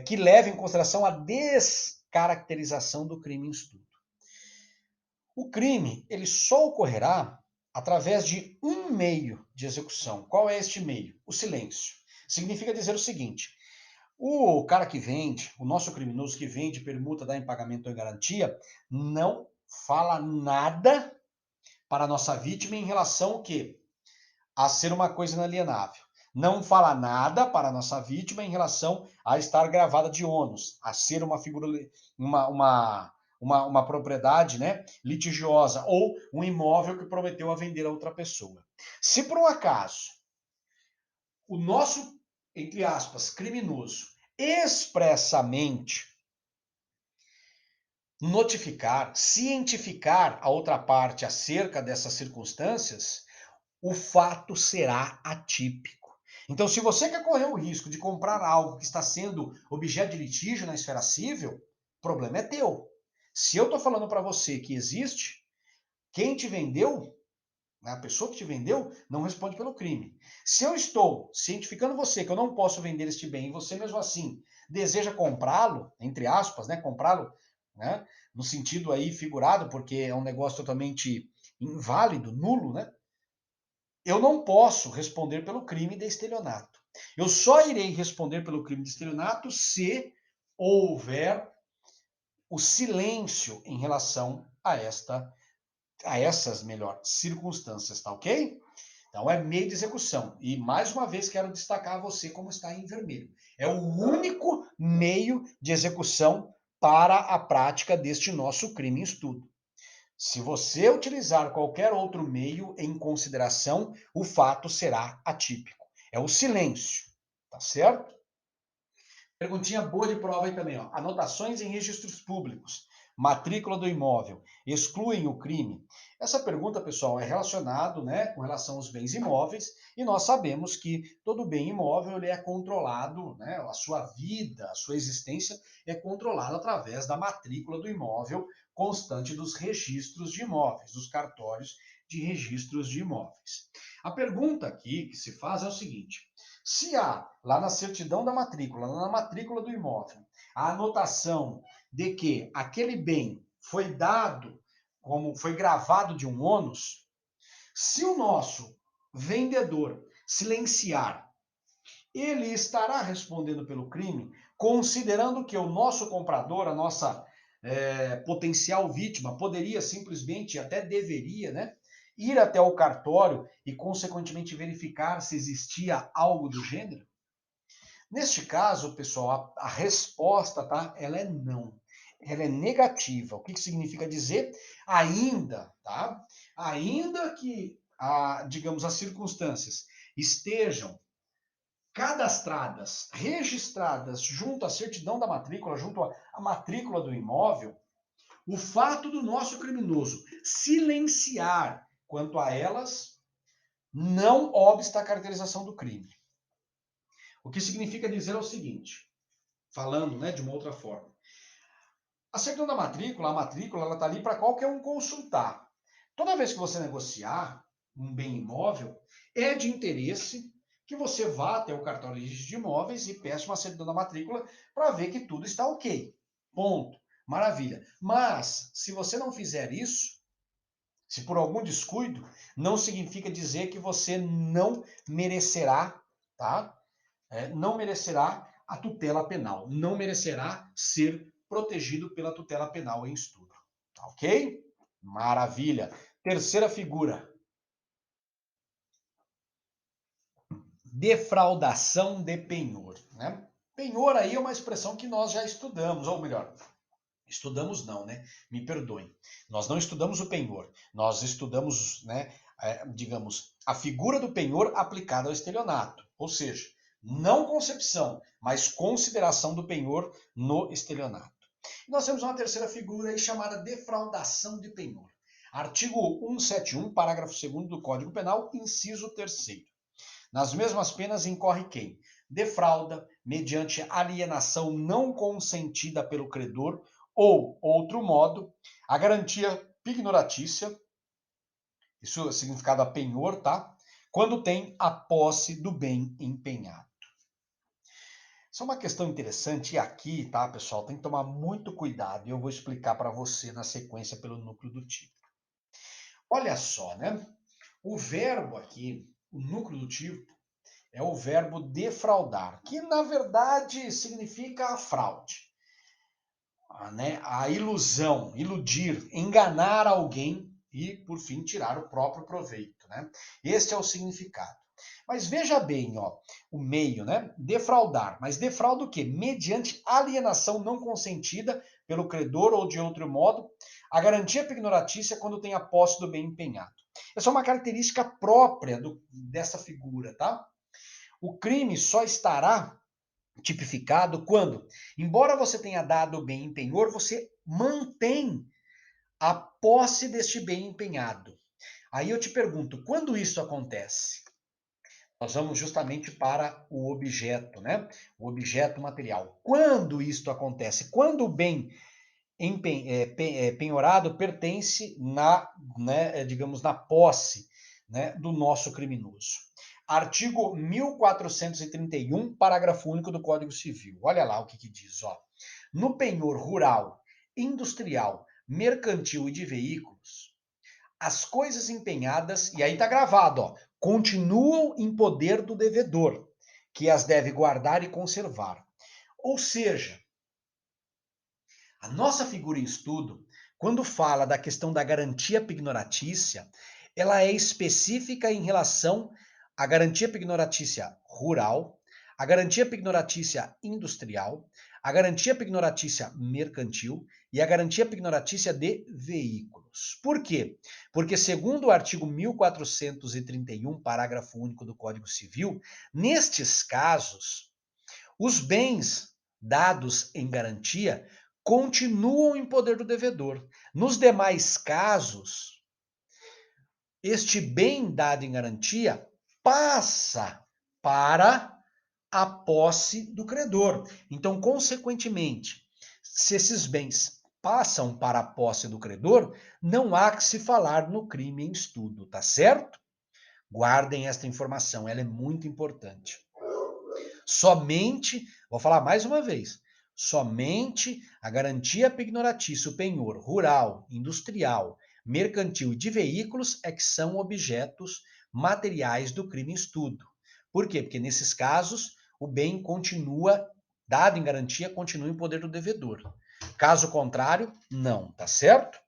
S1: Que leva em consideração a descaracterização do crime em estudo. O crime, ele só ocorrerá através de um meio de execução. Qual é este meio? O silêncio. Significa dizer o seguinte: o cara que vende, o nosso criminoso que vende, permuta, dá em pagamento ou em garantia, não fala nada para a nossa vítima em relação ao quê? A ser uma coisa inalienável. Não fala nada para a nossa vítima em relação a estar gravada de ônus, a ser uma figura, uma propriedade, né, litigiosa, ou um imóvel que prometeu a vender a outra pessoa. Se por um acaso o nosso, entre aspas, criminoso expressamente notificar, cientificar a outra parte acerca dessas circunstâncias, o fato será atípico. Então, se você quer correr o risco de comprar algo que está sendo objeto de litígio na esfera civil, o problema é teu. Se eu estou falando para você que existe, quem te vendeu, a pessoa que te vendeu, não responde pelo crime. Se eu estou cientificando você que eu não posso vender este bem e você mesmo assim deseja comprá-lo, entre aspas, né, comprá-lo né? No sentido aí figurado, porque é um negócio totalmente inválido, nulo, né? Eu não posso responder pelo crime de estelionato. Eu só irei responder pelo crime de estelionato se houver o silêncio em relação a essas melhor circunstâncias, tá ok? Então é meio de execução. E mais uma vez quero destacar a você como está em vermelho. É o único meio de execução para a prática deste nosso crime em estudo. Se você utilizar qualquer outro meio em consideração, o fato será atípico. É o silêncio, tá certo? Perguntinha boa de prova aí também, ó. Anotações em registros públicos, matrícula do imóvel, excluem o crime? Essa pergunta, pessoal, é relacionado, né, com relação aos bens imóveis, e nós sabemos que todo bem imóvel ele é controlado, né, a sua vida, a sua existência é controlada através da matrícula do imóvel constante dos registros de imóveis, dos cartórios de registros de imóveis. A pergunta aqui que se faz é o seguinte: se há lá na certidão da matrícula, na matrícula do imóvel, a anotação de que aquele bem foi dado, como foi gravado de um ônus, se o nosso vendedor silenciar, ele estará respondendo pelo crime, considerando que o nosso comprador, a nossa potencial vítima, poderia simplesmente, até deveria, né, ir até o cartório e, consequentemente, verificar se existia algo do gênero? Neste caso, pessoal, a resposta, tá? Ela é não. Ela é negativa. O que significa dizer? Ainda, tá? Ainda que, digamos, as circunstâncias estejam cadastradas, registradas junto à certidão da matrícula, junto à matrícula do imóvel, o fato do nosso criminoso silenciar quanto a elas não obsta a caracterização do crime. O que significa dizer é o seguinte, falando, né, de uma outra forma. A certidão da matrícula, a matrícula, ela está ali para qualquer um consultar. Toda vez que você negociar um bem imóvel, é de interesse que você vá até o cartório de registro de imóveis e peça uma certidão da matrícula para ver que tudo está ok. Ponto. Maravilha. Mas, se você não fizer isso, se por algum descuido, não significa dizer que você não merecerá, tá? Não merecerá a tutela penal, não merecerá ser protegido pela tutela penal em estudo. Tá ok? Maravilha. Terceira figura. Defraudação de penhor. Né? Penhor aí é uma expressão que nós já estudamos, ou melhor, estudamos não, né? Me perdoem. Nós não estudamos o penhor. Nós estudamos, né, digamos, a figura do penhor aplicada ao estelionato. Ou seja, não concepção, mas consideração do penhor no estelionato. E nós temos uma terceira figura aí chamada defraudação de penhor. Artigo 171, parágrafo 2º do Código Penal, inciso 3º. Nas mesmas penas incorre quem defrauda mediante alienação não consentida pelo credor ou, outro modo, a garantia pignoratícia, isso é significado a penhor, tá? Quando tem a posse do bem empenhado. Isso é uma questão interessante e aqui, tá, pessoal, tem que tomar muito cuidado e eu vou explicar para você na sequência pelo núcleo do tipo. Olha só, né? O verbo aqui, o núcleo do tipo, é o verbo defraudar, que na verdade significa a fraude, né? A ilusão, iludir, enganar alguém e, por fim, tirar o próprio proveito. Né? Este é o significado. Mas veja bem, ó, o meio, né? Defraudar. Mas defrauda o quê? Mediante alienação não consentida pelo credor ou de outro modo, a garantia pignoratícia quando tem a posse do bem empenhado. Essa é uma característica própria dessa figura, tá? O crime só estará tipificado quando, embora você tenha dado o bem em penhor, você mantém a posse deste bem empenhado. Aí eu te pergunto, quando isso acontece? Nós vamos justamente para o objeto, né? O objeto material. Quando isto acontece? Quando o bem penhorado pertence né, digamos, na posse, né, do nosso criminoso. Artigo 1431, parágrafo único do Código Civil. Olha lá o que diz. Ó. No penhor rural industrial, mercantil e de veículos, as coisas empenhadas, e aí está gravado, ó, continuam em poder do devedor, que as deve guardar e conservar. Ou seja, a nossa figura em estudo, quando fala da questão da garantia pignoratícia, ela é específica em relação à garantia pignoratícia rural, a garantia pignoratícia industrial, a garantia pignoratícia mercantil e a garantia pignoratícia de veículos. Por quê? Porque, segundo o artigo 1431, parágrafo único do Código Civil, nestes casos, os bens dados em garantia continuam em poder do devedor. Nos demais casos, este bem dado em garantia passa para a posse do credor. Então, consequentemente, se esses bens passam para a posse do credor, não há que se falar no crime em estudo, tá certo? Guardem esta informação, ela é muito importante. Somente, vou falar mais uma vez, somente a garantia pignoratícia, o penhor rural, industrial, mercantil e de veículos é que são objetos materiais do crime em estudo. Por quê? Porque nesses casos o bem continua, dado em garantia, continua em poder do devedor. Caso contrário, não, tá certo?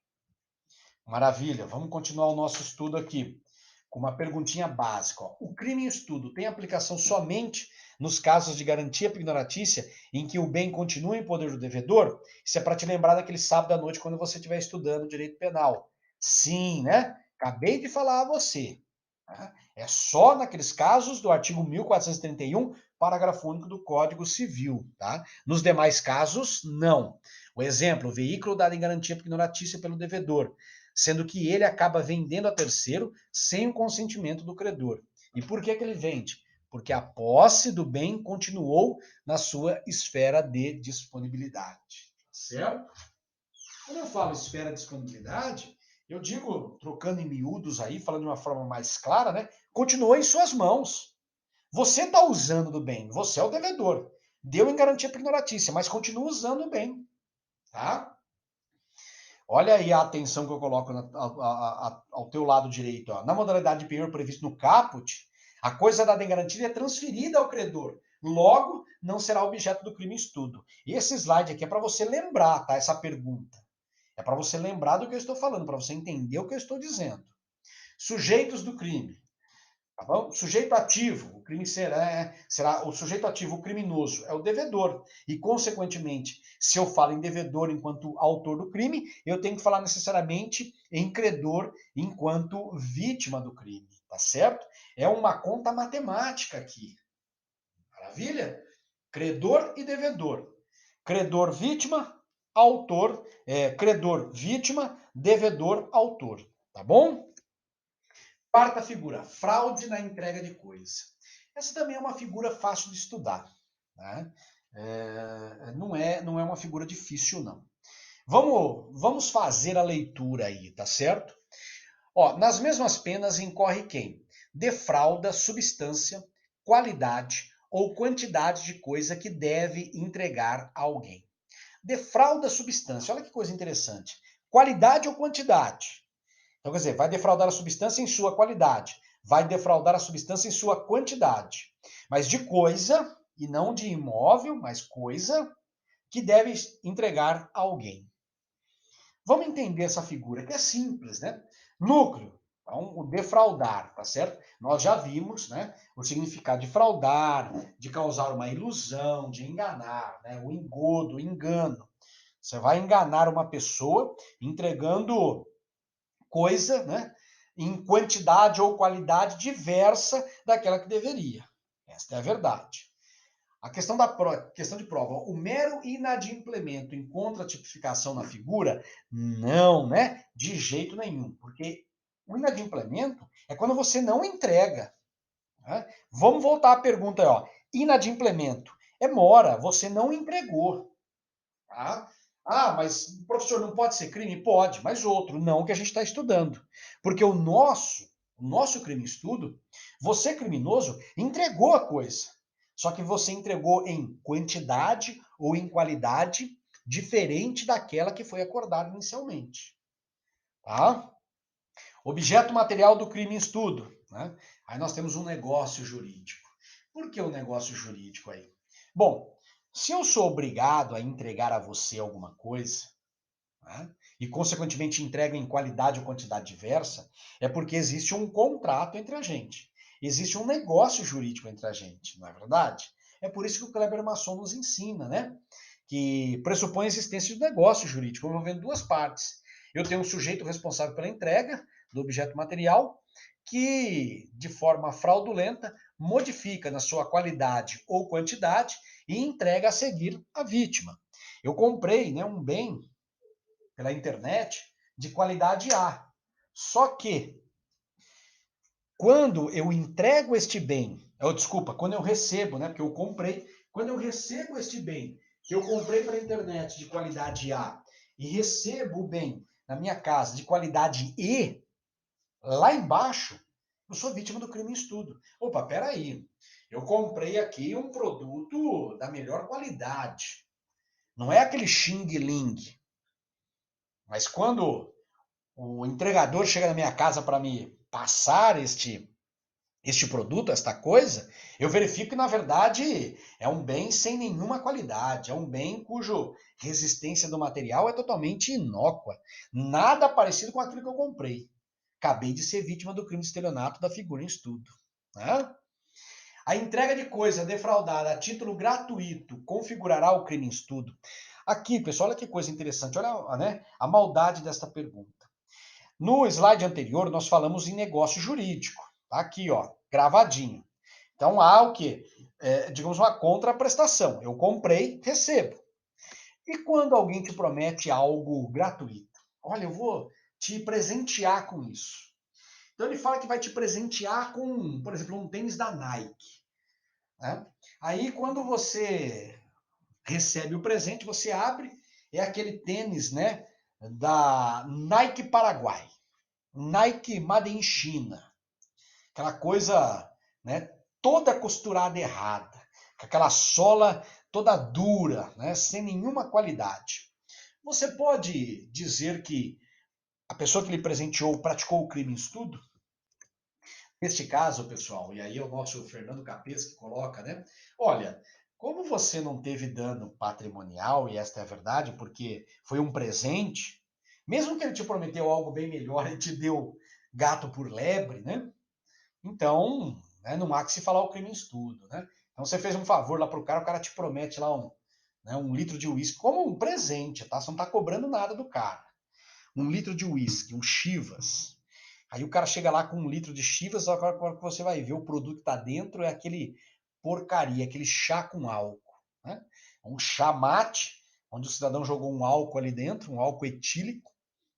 S1: Maravilha, vamos continuar o nosso estudo aqui com uma perguntinha básica. Ó. O crime em estudo tem aplicação somente nos casos de garantia pignoratícia em que o bem continua em poder do devedor? Isso é para te lembrar daquele sábado à noite quando você estiver estudando direito penal. Sim, né? Acabei de falar a você. Tá? É só naqueles casos do artigo 1431, parágrafo único do Código Civil. Tá? Nos demais casos, não. O exemplo, o veículo dado em garantia pignoratícia pelo devedor, sendo que ele acaba vendendo a terceiro sem o consentimento do credor. E por que ele vende? Porque a posse do bem continuou na sua esfera de disponibilidade. Certo? Quando eu falo esfera de disponibilidade, eu digo, trocando em miúdos aí, falando de uma forma mais clara, né? Continuou em suas mãos. Você está usando do bem, você é o devedor. Deu em garantia pignoratícia, mas continua usando o bem. Tá? Olha aí a atenção que eu coloco ao teu lado direito. Ó. Na modalidade de penhor previsto no caput, a coisa dada em garantia é transferida ao credor. Logo, não será objeto do crime em estudo. E esse slide aqui é para você lembrar, tá? Essa pergunta. É para você lembrar do que eu estou falando, para você entender o que eu estou dizendo. Sujeitos do crime. Tá bom? Sujeito ativo, o crime será o sujeito ativo, o criminoso, é o devedor. E, consequentemente, se eu falo em devedor enquanto autor do crime, eu tenho que falar necessariamente em credor enquanto vítima do crime, tá certo? É uma conta matemática aqui. Maravilha? Credor e devedor. Credor, vítima, autor, credor, vítima, devedor, autor. Tá bom? Quarta figura, fraude na entrega de coisa. Essa também é uma figura fácil de estudar. Né? Não é uma figura difícil, não. Vamos fazer a leitura aí, tá certo? Ó, nas mesmas penas incorre quem? Defrauda substância, qualidade ou quantidade de coisa que deve entregar a alguém. Defrauda substância, olha que coisa interessante. Qualidade ou quantidade? Então, quer dizer, vai defraudar a substância em sua qualidade, vai defraudar a substância em sua quantidade. Mas de coisa, e não de imóvel, mas coisa, que deve entregar a alguém. Vamos entender essa figura, que é simples, né? Núcleo, então, o defraudar, tá certo? Nós já vimos, né, o significado de fraudar, de causar uma ilusão, de enganar, né? O engodo, o engano. Você vai enganar uma pessoa entregando coisa, né, em quantidade ou qualidade diversa daquela que deveria. Esta é a verdade. A questão de prova, o mero inadimplemento encontra tipificação na figura? Não, né? De jeito nenhum, porque o inadimplemento é quando você não entrega. Né? Vamos voltar à pergunta aí, ó. Inadimplemento é mora, você não entregou. Tá? Ah, mas professor, não pode ser crime? Pode, mas outro, não que a gente está estudando. Porque o nosso crime estudo, você criminoso entregou a coisa. Só que você entregou em quantidade ou em qualidade diferente daquela que foi acordada inicialmente. Tá? Objeto material do crime em estudo. Né? Aí nós temos um negócio jurídico. Por que o negócio jurídico aí? Bom, se eu sou obrigado a entregar a você alguma coisa, né, e consequentemente entrego em qualidade ou quantidade diversa, é porque existe um contrato entre a gente. Existe um negócio jurídico entre a gente, não é verdade? É por isso que o Kleber Masson nos ensina, né? Que pressupõe a existência de um negócio jurídico envolvendo duas partes. Eu tenho um sujeito responsável pela entrega do objeto material que, de forma fraudulenta, modifica na sua qualidade ou quantidade e entrega a seguir à vítima. Eu comprei, né, um bem pela internet de qualidade A. Só que quando eu entrego este bem, desculpa, quando eu recebo, né, porque eu comprei, quando eu recebo este bem que eu comprei pela internet de qualidade A e recebo o bem na minha casa de qualidade E, lá embaixo, eu sou vítima do crime em estudo. Opa, peraí, eu comprei aqui um produto da melhor qualidade. Não é aquele Xing Ling. Mas quando o entregador chega na minha casa para me passar este produto, esta coisa, eu verifico que, na verdade, é um bem sem nenhuma qualidade, é um bem cuja resistência do material é totalmente inócua, nada parecido com aquilo que eu comprei. Acabei de ser vítima do crime de estelionato da figura em estudo. Né? A entrega de coisa defraudada a título gratuito configurará o crime em estudo? Aqui, pessoal, olha que coisa interessante, olha, né, a maldade desta pergunta. No slide anterior, nós falamos em negócio jurídico. Tá aqui, ó, gravadinho. Então, há o quê? Digamos, uma contraprestação. Eu comprei, recebo. E quando alguém te promete algo gratuito? Olha, eu vou te presentear com isso. Então, ele fala que vai te presentear com, por exemplo, um tênis da Nike. Né? Aí, quando você recebe o presente, você abre, é aquele tênis, né, da Nike Paraguai. Nike Made in China. Aquela coisa, né, toda costurada errada, com aquela sola toda dura, né, sem nenhuma qualidade. Você pode dizer que a pessoa que lhe presenteou praticou o crime em estudo? Neste caso, pessoal, e aí é o nosso Fernando Capês que coloca, né? Olha, como você não teve dano patrimonial, e esta é a verdade, porque foi um presente, mesmo que ele te prometeu algo bem melhor e te deu gato por lebre, né? Então, né, não há que se falar o crime em estudo, né? Então você fez um favor lá pro cara, o cara te promete lá um litro de uísque como um presente, tá? Você não tá cobrando nada do cara. Um litro de uísque, um Chivas. Aí o cara chega lá com um litro de Chivas, agora que você vai ver o produto que tá dentro é aquele porcaria, aquele chá com álcool, né? Um chá mate, onde o cidadão jogou um álcool ali dentro, um álcool etílico,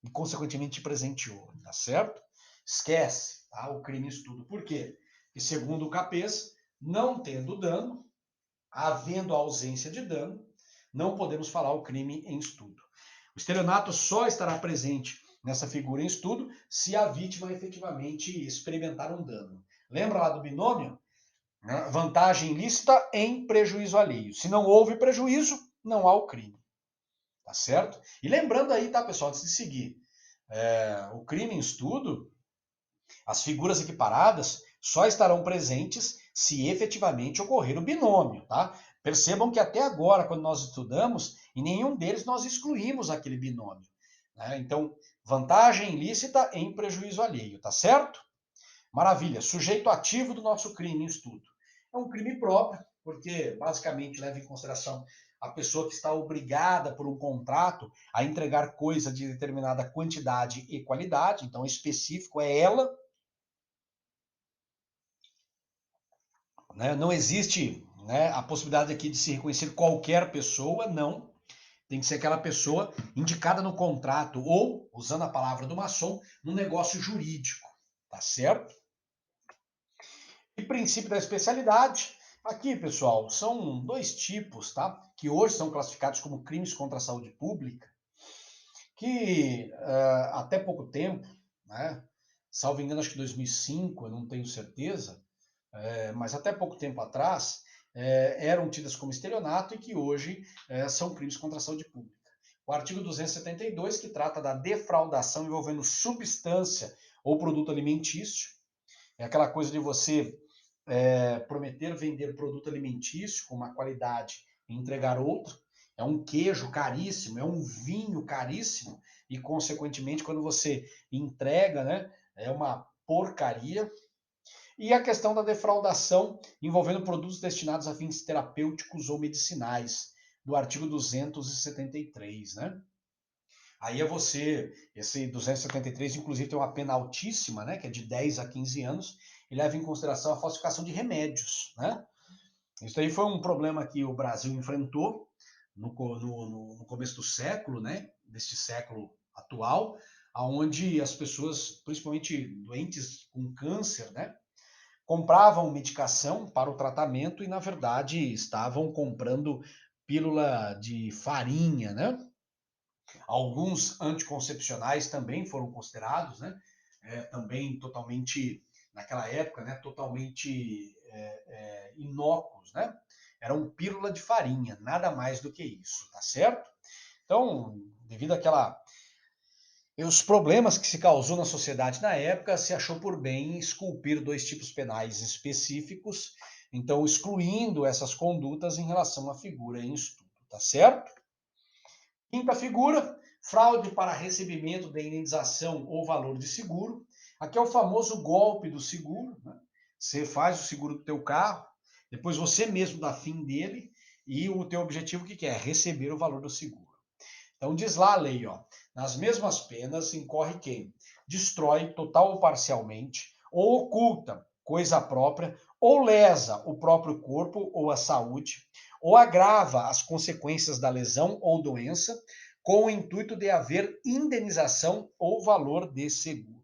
S1: e consequentemente te presenteou, tá certo? Esquece, tá? O crime em estudo. Por quê? Porque segundo o Capês, não tendo dano, havendo ausência de dano, não podemos falar o crime em estudo. O estelionato só estará presente nessa figura em estudo se a vítima efetivamente experimentar um dano. Lembra lá do binômio? Vantagem ilícita em prejuízo alheio. Se não houve prejuízo, não há o crime. Tá certo? E lembrando aí, tá, pessoal, antes de seguir, o crime em estudo, as figuras equiparadas só estarão presentes se efetivamente ocorrer o binômio, tá? Percebam que até agora, quando nós estudamos, em nenhum deles nós excluímos aquele binômio. Né? Então, vantagem ilícita em prejuízo alheio, tá certo? Maravilha. Sujeito ativo do nosso crime em estudo. É um crime próprio, porque basicamente leva em consideração a pessoa que está obrigada por um contrato a entregar coisa de determinada quantidade e qualidade, então específico é ela. Né? Não existe, né, a possibilidade aqui de se reconhecer qualquer pessoa, não. Tem que ser aquela pessoa indicada no contrato ou, usando a palavra do maçom, no negócio jurídico. Tá certo? E princípio da especialidade. Aqui, pessoal, são dois tipos, tá? Que hoje são classificados como crimes contra a saúde pública, que até pouco tempo, né? Salvo engano, acho que 2005, eu não tenho certeza, mas até pouco tempo atrás, eram tidas como estelionato e que hoje são crimes contra a saúde pública. O artigo 272, que trata da defraudação envolvendo substância ou produto alimentício, é aquela coisa de você prometer vender produto alimentício com uma qualidade e entregar outro. É um queijo caríssimo, é um vinho caríssimo e, consequentemente, quando você entrega, né, é uma porcaria. E a questão da defraudação envolvendo produtos destinados a fins terapêuticos ou medicinais, do artigo 273, né? Aí esse 273, inclusive, tem uma pena altíssima, né, que é de 10 a 15 anos, e leva em consideração a falsificação de remédios, né? Isso aí foi um problema que o Brasil enfrentou no começo do século, né, deste século atual, onde as pessoas, principalmente doentes com câncer, né, compravam medicação para o tratamento e, na verdade, estavam comprando pílula de farinha, né? Alguns anticoncepcionais também foram considerados, né? Também totalmente, naquela época, né? Totalmente inócuos, né? Eram pílula de farinha, nada mais do que isso, tá certo? Então, devido àquela e os problemas que se causou na sociedade na época, se achou por bem esculpir dois tipos penais específicos, então excluindo essas condutas em relação à figura em estudo, tá certo? Quinta figura, fraude para recebimento da indenização ou valor de seguro. Aqui é o famoso golpe do seguro, né? Você faz o seguro do teu carro, depois você mesmo dá fim dele e o teu objetivo que é receber o valor do seguro. Então diz lá a lei, ó, nas mesmas penas incorre quem destrói total ou parcialmente, ou oculta coisa própria, ou lesa o próprio corpo ou a saúde, ou agrava as consequências da lesão ou doença, com o intuito de haver indenização ou valor de seguro.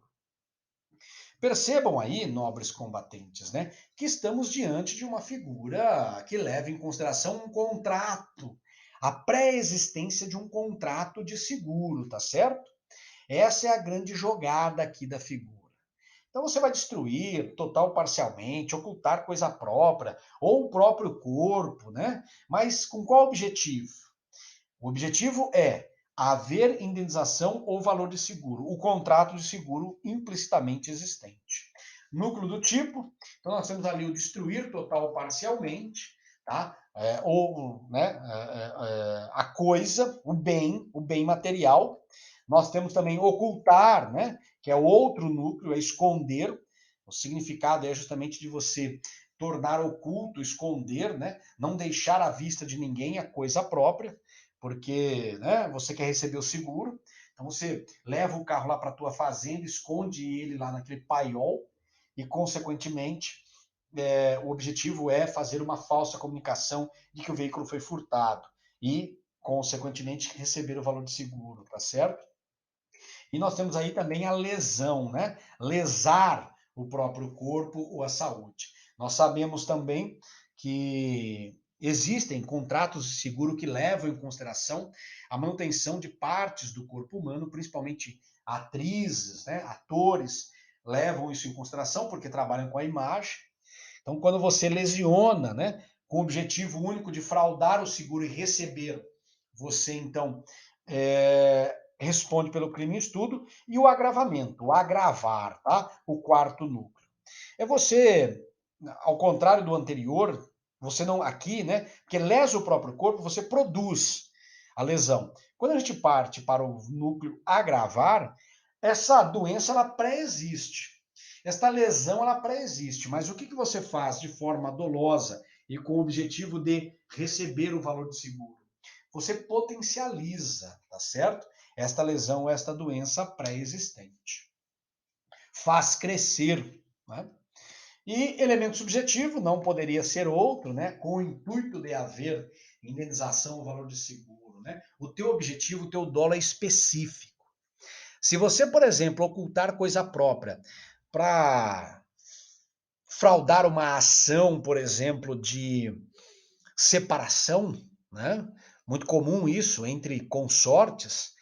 S1: Percebam aí, nobres combatentes, né, que estamos diante de uma figura que leva em consideração um contrato, a pré-existência de um contrato de seguro, tá certo? Essa é a grande jogada aqui da figura. Então você vai destruir total ou parcialmente, ocultar coisa própria ou o próprio corpo, né? Mas com qual objetivo? O objetivo é haver indenização ou valor de seguro, o contrato de seguro implicitamente existente. Núcleo do tipo, então nós temos ali o destruir total ou parcialmente, tá? Ou né, a coisa, o bem material. Nós temos também ocultar, né, que é outro núcleo, é esconder. O significado é justamente de você tornar oculto, esconder, né, não deixar à vista de ninguém a coisa própria, porque né, você quer receber o seguro, então você leva o carro lá para a tua fazenda, esconde ele lá naquele paiol e, consequentemente, o objetivo é fazer uma falsa comunicação de que o veículo foi furtado e, consequentemente, receber o valor de seguro, tá certo? E nós temos aí também a lesão, né? Lesar o próprio corpo ou a saúde. Nós sabemos também que existem contratos de seguro que levam em consideração a manutenção de partes do corpo humano, principalmente atrizes, né? Atores levam isso em consideração porque trabalham com a imagem. Então, quando você lesiona, né, com o objetivo único de fraudar o seguro e receber, você então responde pelo crime em estudo. E o agravamento, o agravar, tá? O quarto núcleo. É você, ao contrário do anterior, você não aqui, né? Porque lesa o próprio corpo, você produz a lesão. Quando a gente parte para o núcleo agravar, essa doença ela pré-existe. Esta lesão ela pré-existe, mas o que você faz de forma dolosa e com o objetivo de receber o valor de seguro? Você potencializa, tá certo? Esta lesão, esta doença pré-existente. Faz crescer, né? E elemento subjetivo não poderia ser outro, né? Com o intuito de haver indenização ou valor de seguro, né? O teu objetivo, o teu dolo é específico. Se você, por exemplo, ocultar coisa própria para fraudar uma ação, por exemplo, de separação, né? Muito comum isso entre consortes,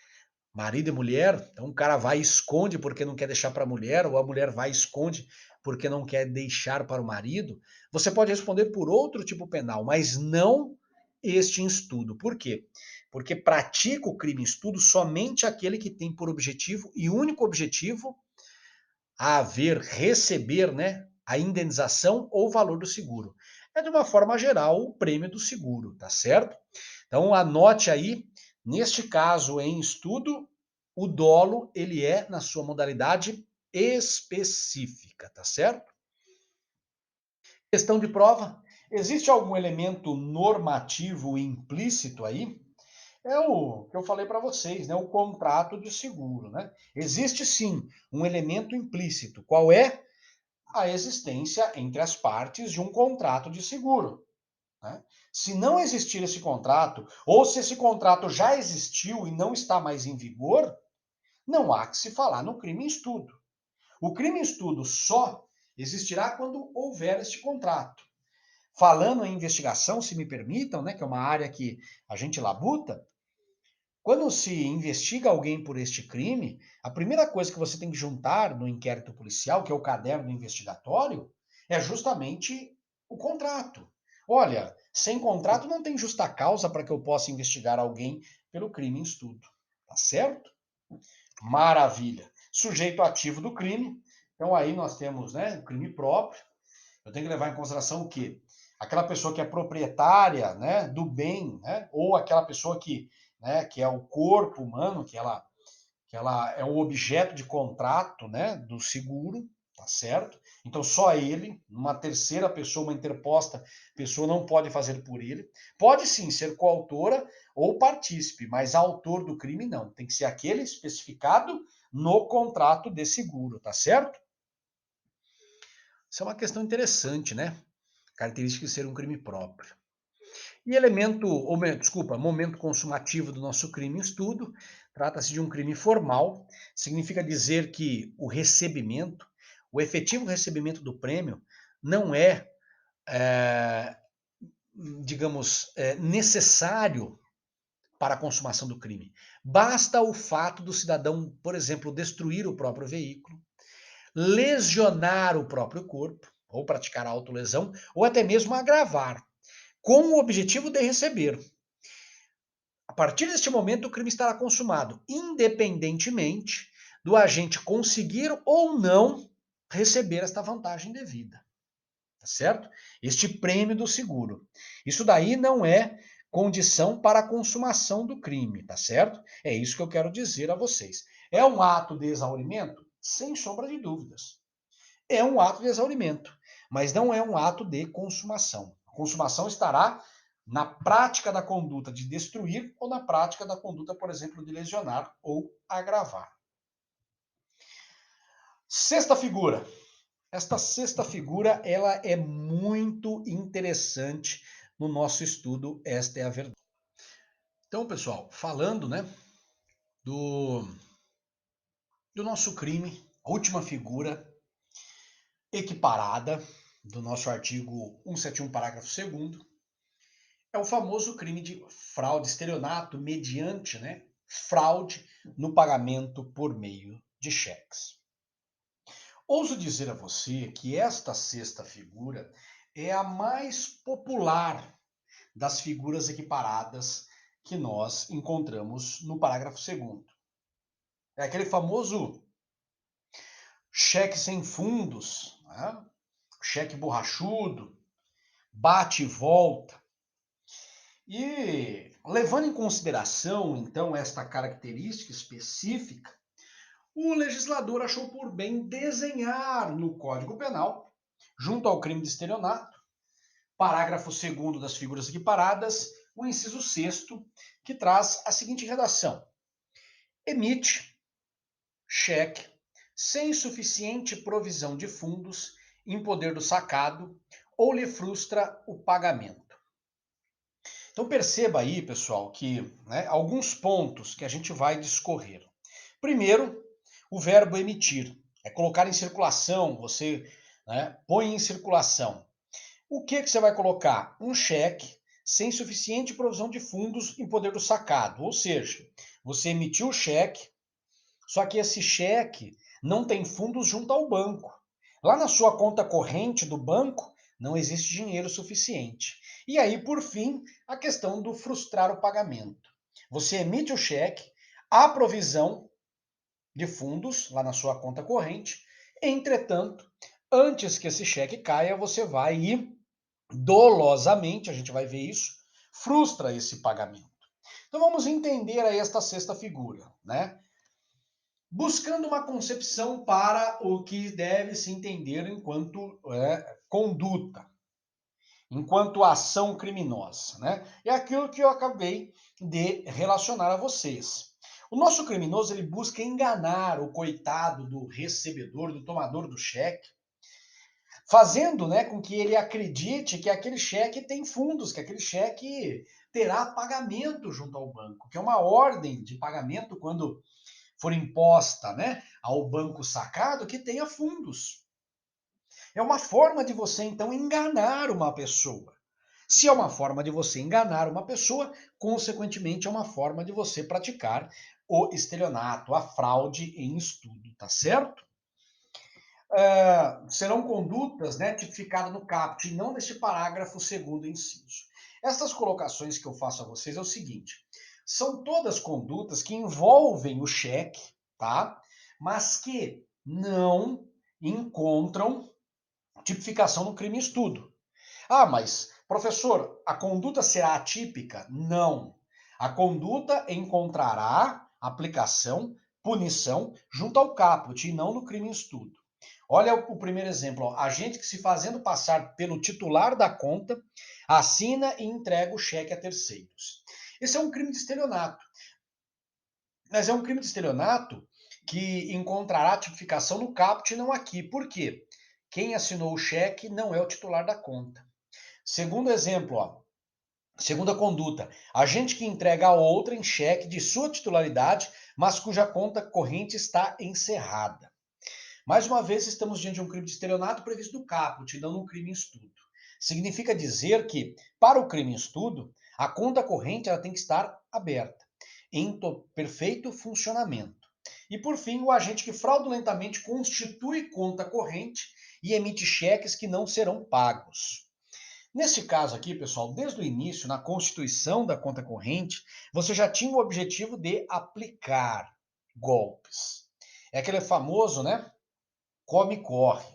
S1: marido e mulher. Então o cara vai e esconde porque não quer deixar para a mulher, ou a mulher vai e esconde porque não quer deixar para o marido, você pode responder por outro tipo penal, mas não este em estudo. Por quê? Porque pratica o crime em estudo somente aquele que tem por objetivo e único objetivo receber, né, a indenização ou o valor do seguro. É de uma forma geral o prêmio do seguro, tá certo? Então anote aí, neste caso em estudo, o dolo ele é na sua modalidade específica, tá certo? Questão de prova. Existe algum elemento normativo implícito aí? É o que eu falei para vocês, né? O contrato de seguro, né? Existe sim um elemento implícito. Qual é? A existência entre as partes de um contrato de seguro, né? Se não existir esse contrato, ou se esse contrato já existiu e não está mais em vigor, não há que se falar no crime em estudo. O crime em estudo só existirá quando houver este contrato. Falando em investigação, se me permitam, né, que é uma área que a gente labuta, quando se investiga alguém por este crime, a primeira coisa que você tem que juntar no inquérito policial, que é o caderno investigatório, é justamente o contrato. Olha, sem contrato não tem justa causa para que eu possa investigar alguém pelo crime em estudo. Tá certo? Maravilha. Sujeito ativo do crime. Então aí nós temos, né, o crime próprio. Eu tenho que levar em consideração o quê? Aquela pessoa que é proprietária, né, do bem, né, ou aquela pessoa que, né, que é o corpo humano, que ela é o objeto de contrato, né, do seguro, tá certo? Então só ele, uma terceira pessoa, uma interposta pessoa não pode fazer por ele. Pode sim ser coautora ou partícipe, mas autor do crime não. Tem que ser aquele especificado no contrato de seguro, tá certo? Isso é uma questão interessante, né? Característica de ser um crime próprio. E elemento, ou desculpa, momento consumativo do nosso crime em estudo, trata-se de um crime formal, significa dizer que o recebimento, o efetivo recebimento do prêmio, não é digamos, necessário para a consumação do crime. Basta o fato do cidadão, por exemplo, destruir o próprio veículo, lesionar o próprio corpo, ou praticar autolesão, ou até mesmo agravar, com o objetivo de receber. A partir deste momento, o crime estará consumado, independentemente do agente conseguir ou não receber esta vantagem devida. Tá certo? Este prêmio do seguro. Isso daí não é condição para a consumação do crime, tá certo? É isso que eu quero dizer a vocês. É um ato de exaurimento? Sem sombra de dúvidas. É um ato de exaurimento, mas não é um ato de consumação. A consumação estará na prática da conduta de destruir ou na prática da conduta, por exemplo, de lesionar ou agravar. Sexta figura. Esta sexta figura, ela é muito interessante no nosso estudo, esta é a verdade. Então, pessoal, falando, né, do, do nosso crime, a última figura equiparada do nosso artigo 171, parágrafo 2º, é o famoso crime de fraude, estelionato mediante, né, fraude no pagamento por meio de cheques. Ouso dizer a você que esta sexta figura é a mais popular das figuras equiparadas que nós encontramos no parágrafo 2º. É aquele famoso cheque sem fundos, né? Cheque borrachudo, bate e volta. E levando em consideração, então, esta característica específica, o legislador achou por bem desenhar no Código Penal, junto ao crime de estelionato, parágrafo 2º das figuras equiparadas, o inciso 6º, que traz a seguinte redação: emite cheque sem suficiente provisão de fundos em poder do sacado ou lhe frustra o pagamento. Então perceba aí, pessoal, que, né, alguns pontos que a gente vai discorrer. Primeiro, o verbo emitir. É colocar em circulação, você, né, põe em circulação. O que você vai colocar? Um cheque sem suficiente provisão de fundos em poder do sacado. Ou seja, você emitiu o cheque, só que esse cheque não tem fundos junto ao banco. Lá na sua conta corrente do banco, não existe dinheiro suficiente. E aí, por fim, a questão do frustrar o pagamento. Você emite o cheque, há provisão de fundos lá na sua conta corrente, entretanto, antes que esse cheque caia, você vai e dolosamente, a gente vai ver isso, frustra esse pagamento. Então vamos entender aí esta sexta figura, né? Buscando uma concepção para o que deve se entender enquanto conduta, enquanto ação criminosa, né? É aquilo que eu acabei de relacionar a vocês. O nosso criminoso ele busca enganar o coitado do recebedor, do tomador do cheque, fazendo, né, com que ele acredite que aquele cheque tem fundos, que aquele cheque terá pagamento junto ao banco, que é uma ordem de pagamento quando for imposta, né, ao banco sacado que tenha fundos. É uma forma de você então enganar uma pessoa. Se é uma forma de você enganar uma pessoa, consequentemente é uma forma de você praticar o estelionato, a fraude em estudo, tá certo? Serão condutas, né, tipificadas no caput e não neste parágrafo segundo inciso. Essas colocações que eu faço a vocês é o seguinte: são todas condutas que envolvem o cheque, tá? Mas que não encontram tipificação no crime estudo. Ah, mas professor, a conduta será atípica? Não. A conduta encontrará aplicação, punição junto ao caput e não no crime estudo. Olha o primeiro exemplo, ó. Agente que se fazendo passar pelo titular da conta, assina e entrega o cheque a terceiros. Esse é um crime de estelionato. Mas é um crime de estelionato que encontrará tipificação no caput e não aqui. Por quê? Quem assinou o cheque não é o titular da conta. Segundo exemplo, ó, segunda conduta, agente que entrega a outra em cheque de sua titularidade, mas cuja conta corrente está encerrada. Mais uma vez, estamos diante de um crime de estelionato previsto no caput, e não no crime em estudo. Significa dizer que, para o crime em estudo, a conta corrente ela tem que estar aberta, em perfeito funcionamento. E, por fim, o agente que fraudulentamente constitui conta corrente e emite cheques que não serão pagos. Nesse caso aqui, pessoal, desde o início, na constituição da conta corrente, você já tinha o objetivo de aplicar golpes. É aquele famoso, né? Come e corre.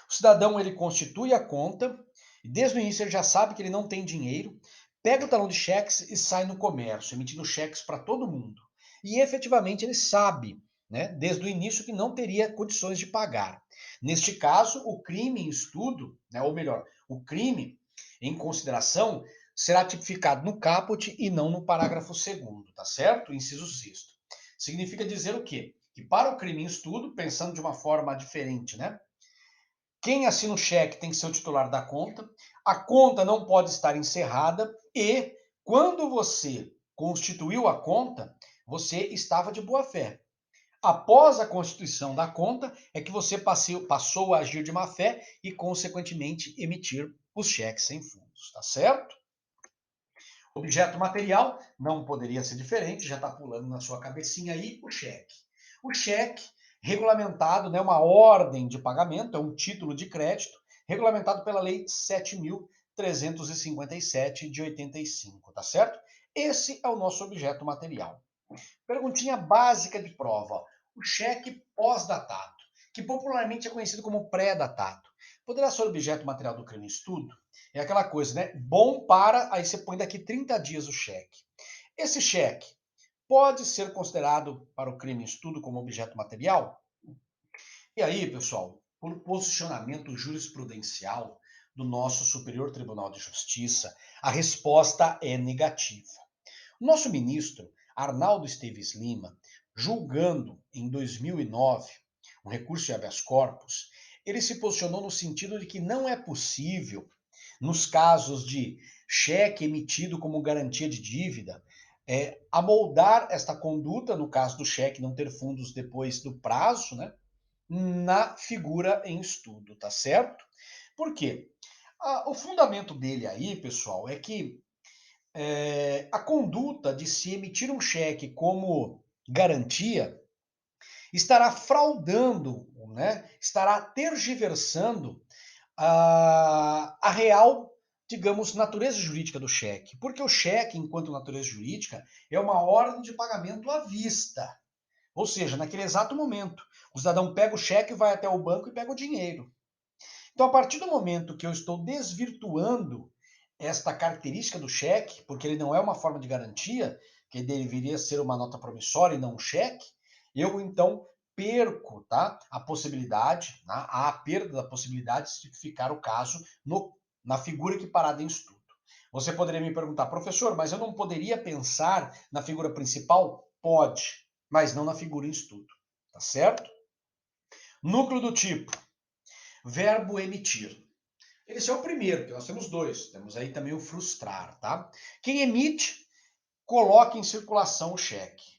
S1: O cidadão ele constitui a conta e desde o início ele já sabe que ele não tem dinheiro, pega o talão de cheques e sai no comércio, emitindo cheques para todo mundo. E efetivamente ele sabe, né, desde o início que não teria condições de pagar. Neste caso, o crime em estudo, né, ou melhor, o crime em consideração será tipificado no caput e não no parágrafo 2º, tá certo? Inciso 6º. Significa dizer o quê? Que para o crime em estudo, pensando de uma forma diferente, né? Quem assina o cheque tem que ser o titular da conta, a conta não pode estar encerrada e, quando você constituiu a conta, você estava de boa fé. Após a constituição da conta, é que você passou a agir de má fé e, consequentemente, emitir os cheques sem fundos, tá certo? Objeto material não poderia ser diferente, já está pulando na sua cabecinha aí o cheque. O cheque, regulamentado, né, uma ordem de pagamento, é um título de crédito, regulamentado pela Lei 7.357 de 85, tá certo? Esse é o nosso objeto material. Perguntinha básica de prova. O cheque pós-datado, que popularmente é conhecido como pré-datado, poderá ser objeto material do crime estudo? É aquela coisa, né? Bom para, aí você põe daqui 30 dias o cheque. Esse cheque pode ser considerado para o crime estudo como objeto material? E aí, pessoal, por posicionamento jurisprudencial do nosso Superior Tribunal de Justiça, a resposta é negativa. O nosso ministro, Arnaldo Esteves Lima, julgando em 2009 um recurso de habeas corpus, ele se posicionou no sentido de que não é possível, nos casos de cheque emitido como garantia de dívida, amoldar esta conduta, no caso do cheque não ter fundos depois do prazo, né, na figura em estudo, tá certo? Por quê? O fundamento dele aí, pessoal, é que a conduta de se emitir um cheque como garantia estará fraudando né, estará tergiversando a real, digamos, natureza jurídica do cheque. Porque o cheque, enquanto natureza jurídica, é uma ordem de pagamento à vista. Ou seja, naquele exato momento, o cidadão pega o cheque, vai até o banco e pega o dinheiro. Então, a partir do momento que eu estou desvirtuando esta característica do cheque, porque ele não é uma forma de garantia, que deveria ser uma nota promissória e não um cheque, eu então perco, tá, a possibilidade, tá, a perda da possibilidade de tipificar o caso na figura equiparada em estudo. Você poderia me perguntar, professor, mas eu não poderia pensar na figura principal? Pode, mas não na figura em estudo, tá certo? Núcleo do tipo, verbo emitir. Esse é o primeiro, que nós temos dois. Temos aí também o frustrar, tá? Quem emite, coloca em circulação o cheque.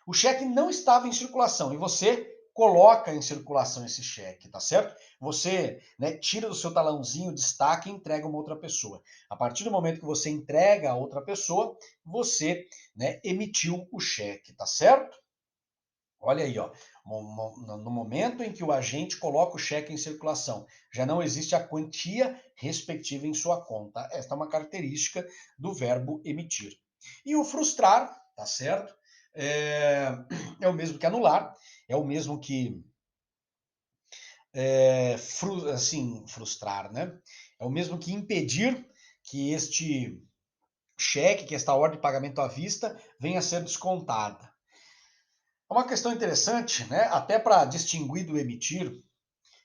S1: O cheque não estava em circulação e você coloca em circulação esse cheque, tá certo? Você, né, tira do seu talãozinho, destaca e entrega a uma outra pessoa. A partir do momento que você entrega a outra pessoa, você, né, emitiu o cheque, tá certo? Olha aí, ó, no momento em que o agente coloca o cheque em circulação, já não existe a quantia respectiva em sua conta. Esta é uma característica do verbo emitir. E o frustrar, tá certo? É o mesmo que anular, é o mesmo que frustrar, né? É o mesmo que impedir que este cheque, que esta ordem de pagamento à vista, venha a ser descontada. É uma questão interessante, né? Até para distinguir do emitir,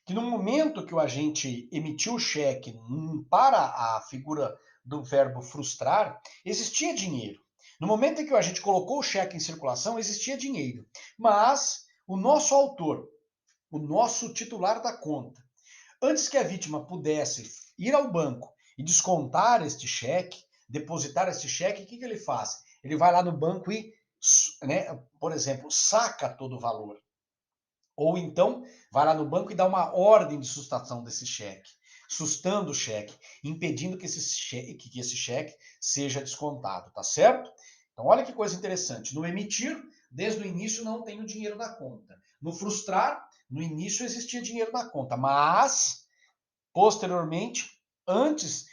S1: que no momento que o agente emitiu o cheque para a figura do verbo frustrar, existia dinheiro. No momento em que o agente colocou o cheque em circulação, existia dinheiro. Mas o nosso autor, o nosso titular da conta, antes que a vítima pudesse ir ao banco e descontar este cheque, depositar este cheque, o que ele faz? Ele vai lá no banco e, né, por exemplo, saca todo o valor. Ou então, vai lá no banco e dá uma ordem de sustação desse cheque, sustando o cheque, impedindo que esse cheque seja descontado, tá certo? Então, olha que coisa interessante. No emitir, desde o início não tem o dinheiro na conta. No frustrar, no início existia dinheiro na conta, mas, posteriormente, antes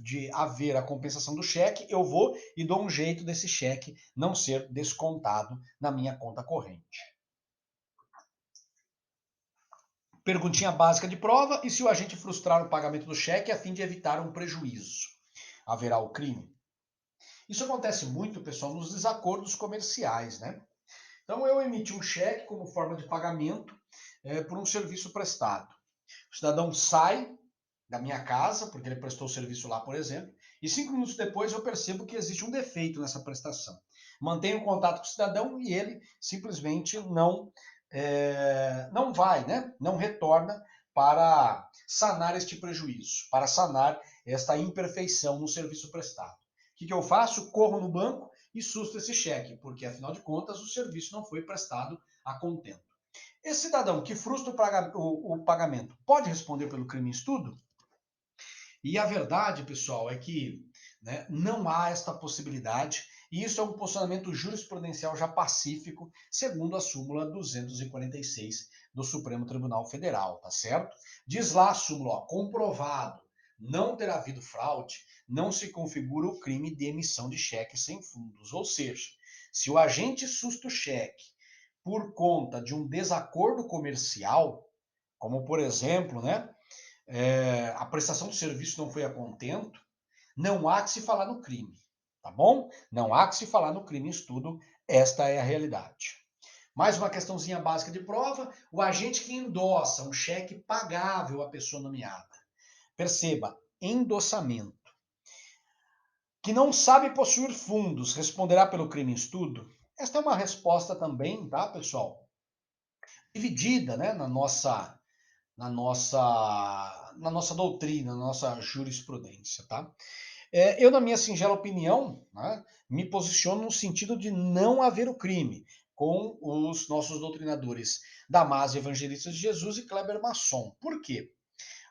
S1: de haver a compensação do cheque, eu vou e dou um jeito desse cheque não ser descontado na minha conta corrente. Perguntinha básica de prova: e se o agente frustrar o pagamento do cheque a fim de evitar um prejuízo? Haverá o crime? Isso acontece muito, pessoal, nos desacordos comerciais, né? Então, eu emiti um cheque como forma de pagamento por um serviço prestado. O cidadão sai da minha casa, porque ele prestou o serviço lá, por exemplo, e 5 minutos depois eu percebo que existe um defeito nessa prestação. Mantenho contato com o cidadão e ele simplesmente não vai, né? Não retorna para sanar este prejuízo, para sanar esta imperfeição no serviço prestado. O que eu faço? Corro no banco e susto esse cheque, porque afinal de contas o serviço não foi prestado a contento. Esse cidadão que frustra o pagamento pode responder pelo crime em estudo? E a verdade, pessoal, é que, né, não há esta possibilidade, e isso é um posicionamento jurisprudencial já pacífico, segundo a súmula 246 do Supremo Tribunal Federal, tá certo? Diz lá a súmula, ó, comprovado não ter havido fraude, não se configura o crime de emissão de cheque sem fundos. Ou seja, se o agente susta o cheque por conta de um desacordo comercial, como por exemplo, né, a prestação do serviço não foi a contento, não há que se falar no crime, tá bom? Não há que se falar no crime em estudo, esta é a realidade. Mais uma questãozinha básica de prova, o agente que endossa um cheque pagável à pessoa nomeada. Perceba, endossamento. Que não sabe possuir fundos, responderá pelo crime em estudo? Esta é uma resposta também, tá, pessoal? Dividida, né, na nossa doutrina, na nossa jurisprudência, tá? Eu, na minha singela opinião, né, me posiciono no sentido de não haver o crime, com os nossos doutrinadores Damásio Evangelista de Jesus e Kleber Masson. Por quê?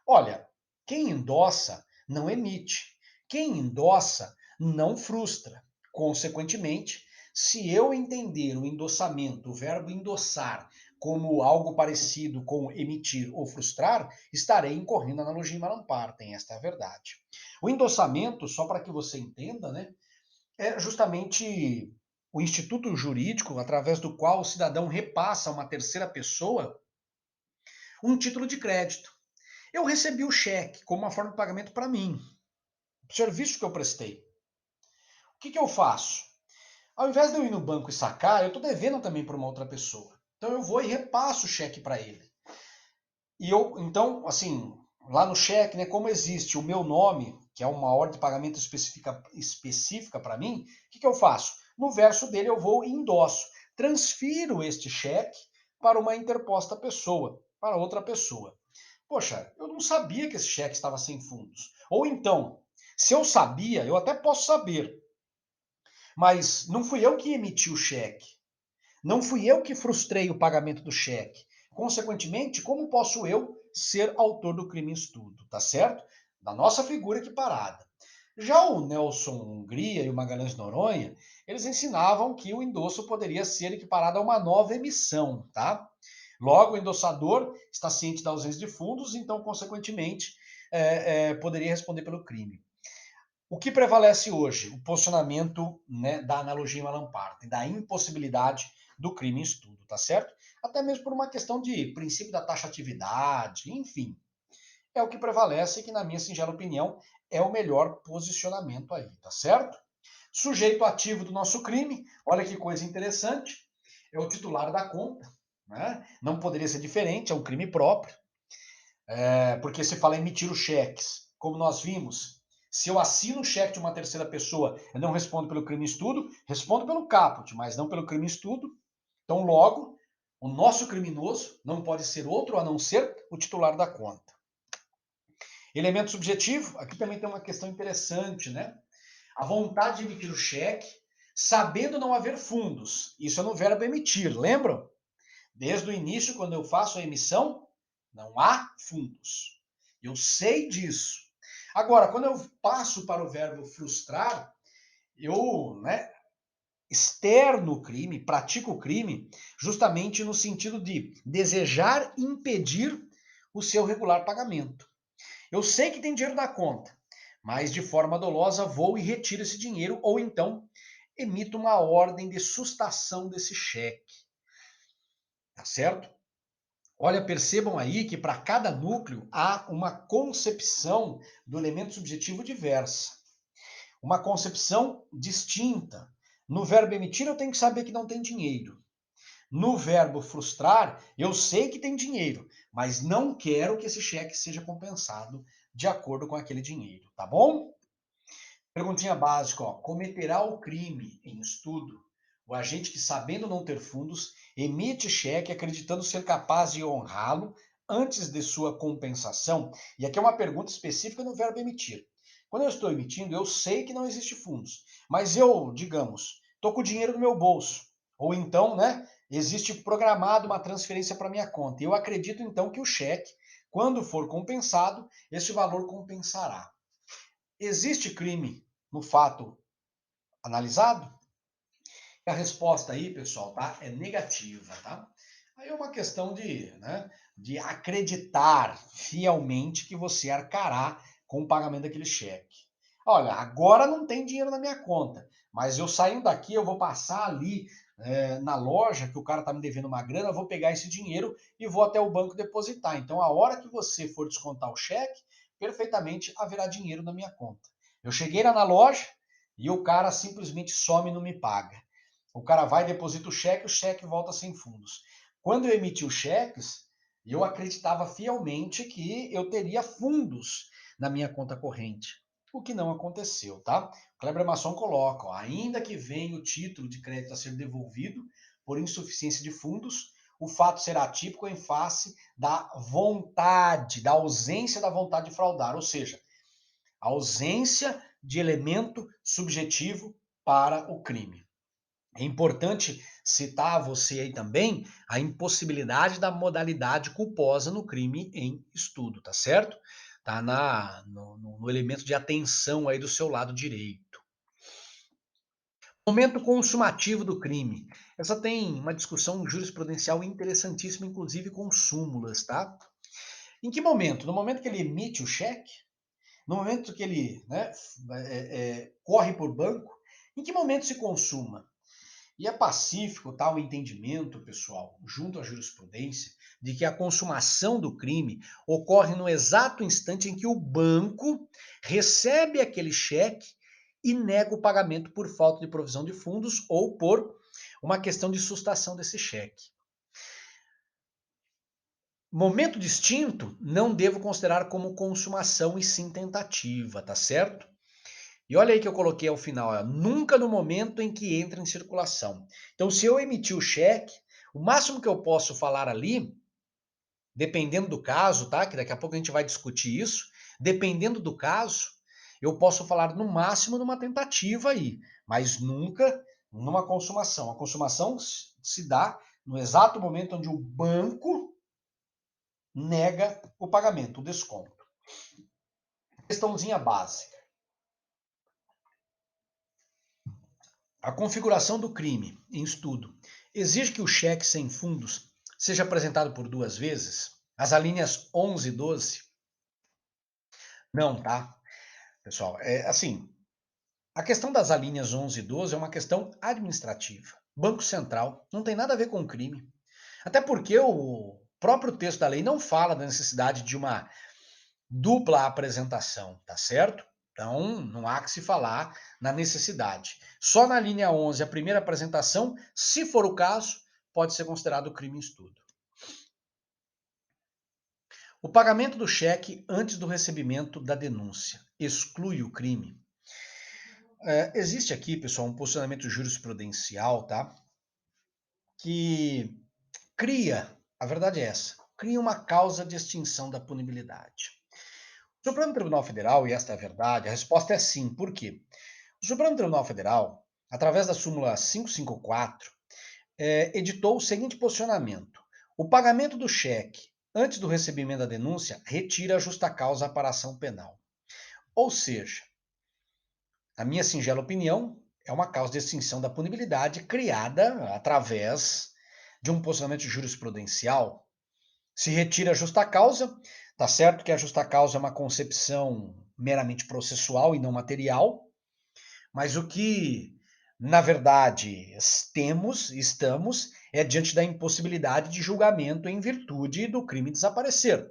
S1: Olha, quem endossa não emite. Quem endossa não frustra. Consequentemente, Se eu entender o endossamento, o verbo endossar, como algo parecido com emitir ou frustrar, estarei incorrendo na analogia em Malam-Partem, esta é a verdade. O endossamento, só para que você entenda, né, é justamente o instituto jurídico através do qual o cidadão repassa a uma terceira pessoa um título de crédito. Eu recebi o cheque como uma forma de pagamento para mim, o serviço que eu prestei. O que eu faço? Ao invés de eu ir no banco e sacar, eu estou devendo também para uma outra pessoa. Então eu vou e repasso o cheque para ele. E eu, então, assim, lá no cheque, né, como existe o meu nome, que é uma ordem de pagamento específica para mim, o que eu faço? No verso dele eu vou e endosso. Transfiro este cheque para uma interposta pessoa, para outra pessoa. Poxa, eu não sabia que esse cheque estava sem fundos. Ou então, se eu sabia, eu até posso saber, mas não fui eu que emiti o cheque. Não fui eu que frustrei o pagamento do cheque. Consequentemente, como posso eu ser autor do crime em estudo, tá certo? Da nossa figura equiparada. Já o Nelson Hungria e o Magalhães Noronha, eles ensinavam que o endosso poderia ser equiparado a uma nova emissão, tá? Logo, o endossador está ciente da ausência de fundos, então, consequentemente, poderia responder pelo crime. O que prevalece hoje? O posicionamento, né, da analogia em Malam-Partem, da impossibilidade do crime em estudo, tá certo? Até mesmo por uma questão de princípio da taxatividade, enfim. É o que prevalece e que, na minha singela opinião, é o melhor posicionamento aí, tá certo? Sujeito ativo do nosso crime, olha que coisa interessante, é o titular da conta, né? Não poderia ser diferente, é um crime próprio, porque se fala em emitir os cheques, como nós vimos, se eu assino o cheque de uma terceira pessoa, eu não respondo pelo crime estudo, respondo pelo caput, mas não pelo crime estudo. Então, logo, o nosso criminoso não pode ser outro a não ser o titular da conta. Elemento subjetivo, aqui também tem uma questão interessante, né? A vontade de emitir o cheque, sabendo não haver fundos. Isso é no verbo emitir, lembram? Desde o início, quando eu faço a emissão, não há fundos. Eu sei disso. Agora, quando eu passo para o verbo frustrar, eu, né, externo o crime, pratico o crime, justamente no sentido de desejar impedir o seu regular pagamento. Eu sei que tem dinheiro na conta, mas de forma dolosa vou e retiro esse dinheiro, ou então emito uma ordem de sustação desse cheque. Tá certo? Olha, percebam aí que para cada núcleo há uma concepção do elemento subjetivo diversa. Uma concepção distinta. No verbo emitir, eu tenho que saber que não tem dinheiro. No verbo frustrar, eu sei que tem dinheiro, mas não quero que esse cheque seja compensado de acordo com aquele dinheiro, tá bom? Perguntinha básica, ó. Cometerá o crime em estudo o agente que, sabendo não ter fundos, emite cheque acreditando ser capaz de honrá-lo antes de sua compensação? E aqui é uma pergunta específica no verbo emitir. Quando eu estou emitindo, eu sei que não existe fundos, mas eu, digamos, estou com o dinheiro no meu bolso. Ou então, né, existe programado uma transferência para minha conta. E eu acredito então que o cheque, quando for compensado, esse valor compensará. Existe crime no fato analisado? A resposta aí, pessoal, tá? É negativa, tá? Aí é uma questão de, né, de acreditar fielmente que você arcará com o pagamento daquele cheque. Olha, agora não tem dinheiro na minha conta, mas eu saindo daqui, eu vou passar ali na loja que o cara tá me devendo uma grana, eu vou pegar esse dinheiro e vou até o banco depositar. Então, a hora que você for descontar o cheque, perfeitamente haverá dinheiro na minha conta. Eu cheguei lá na loja e o cara simplesmente some e não me paga. O cara vai, deposita o cheque volta sem fundos. Quando eu emiti os cheques, eu acreditava fielmente que eu teria fundos na minha conta corrente, o que não aconteceu, tá? O Kleber Masson coloca, ó, ainda que venha o título de crédito a ser devolvido por insuficiência de fundos, o fato será atípico em face da vontade, da ausência da vontade de fraudar, ou seja, a ausência de elemento subjetivo para o crime. É importante citar a você aí também a impossibilidade da modalidade culposa no crime em estudo, tá certo? Tá no elemento de atenção aí do seu lado direito. Momento consumativo do crime. Essa tem uma discussão jurisprudencial interessantíssima, inclusive com súmulas, tá? Em que momento? No momento que ele emite o cheque? No momento que ele, né, corre por banco? Em que momento se consuma? E é pacífico tal entendimento, pessoal, junto à jurisprudência, de que a consumação do crime ocorre no exato instante em que o banco recebe aquele cheque e nega o pagamento por falta de provisão de fundos ou por uma questão de sustação desse cheque. Momento distinto, não devo considerar como consumação e sim tentativa, tá certo? E olha aí que eu coloquei ao final, ó, nunca no momento em que entra em circulação. Então, se eu emitir o cheque, o máximo que eu posso falar ali, dependendo do caso, tá? Que daqui a pouco a gente vai discutir isso, dependendo do caso, eu posso falar no máximo numa tentativa aí, mas nunca numa consumação. A consumação se dá no exato momento onde o banco nega o pagamento, o desconto. Questãozinha básica. A configuração do crime em estudo exige que o cheque sem fundos seja apresentado por duas vezes? As alíneas 11 e 12? Não, tá? Pessoal, é assim, a questão das alíneas 11 e 12 é uma questão administrativa. Banco Central não tem nada a ver com crime. Até porque o próprio texto da lei não fala da necessidade de uma dupla apresentação, tá certo? Então, não há que se falar na necessidade. Só na linha 11, a primeira apresentação, se for o caso, pode ser considerado crime em estudo. O pagamento do cheque antes do recebimento da denúncia exclui o crime? Existe aqui, pessoal, um posicionamento jurisprudencial, tá? Que cria, a verdade é essa, cria uma causa de extinção da punibilidade. O Supremo Tribunal Federal, e esta é a verdade, a resposta é sim. Por quê? O Supremo Tribunal Federal, através da súmula 554, editou o seguinte posicionamento: o pagamento do cheque antes do recebimento da denúncia retira a justa causa para a ação penal. Ou seja, na minha singela opinião, é uma causa de extinção da punibilidade criada através de um posicionamento jurisprudencial. Se retira a justa causa, tá certo que a justa causa é uma concepção meramente processual e não material, mas o que, na verdade, estamos, é diante da impossibilidade de julgamento em virtude do crime desaparecer.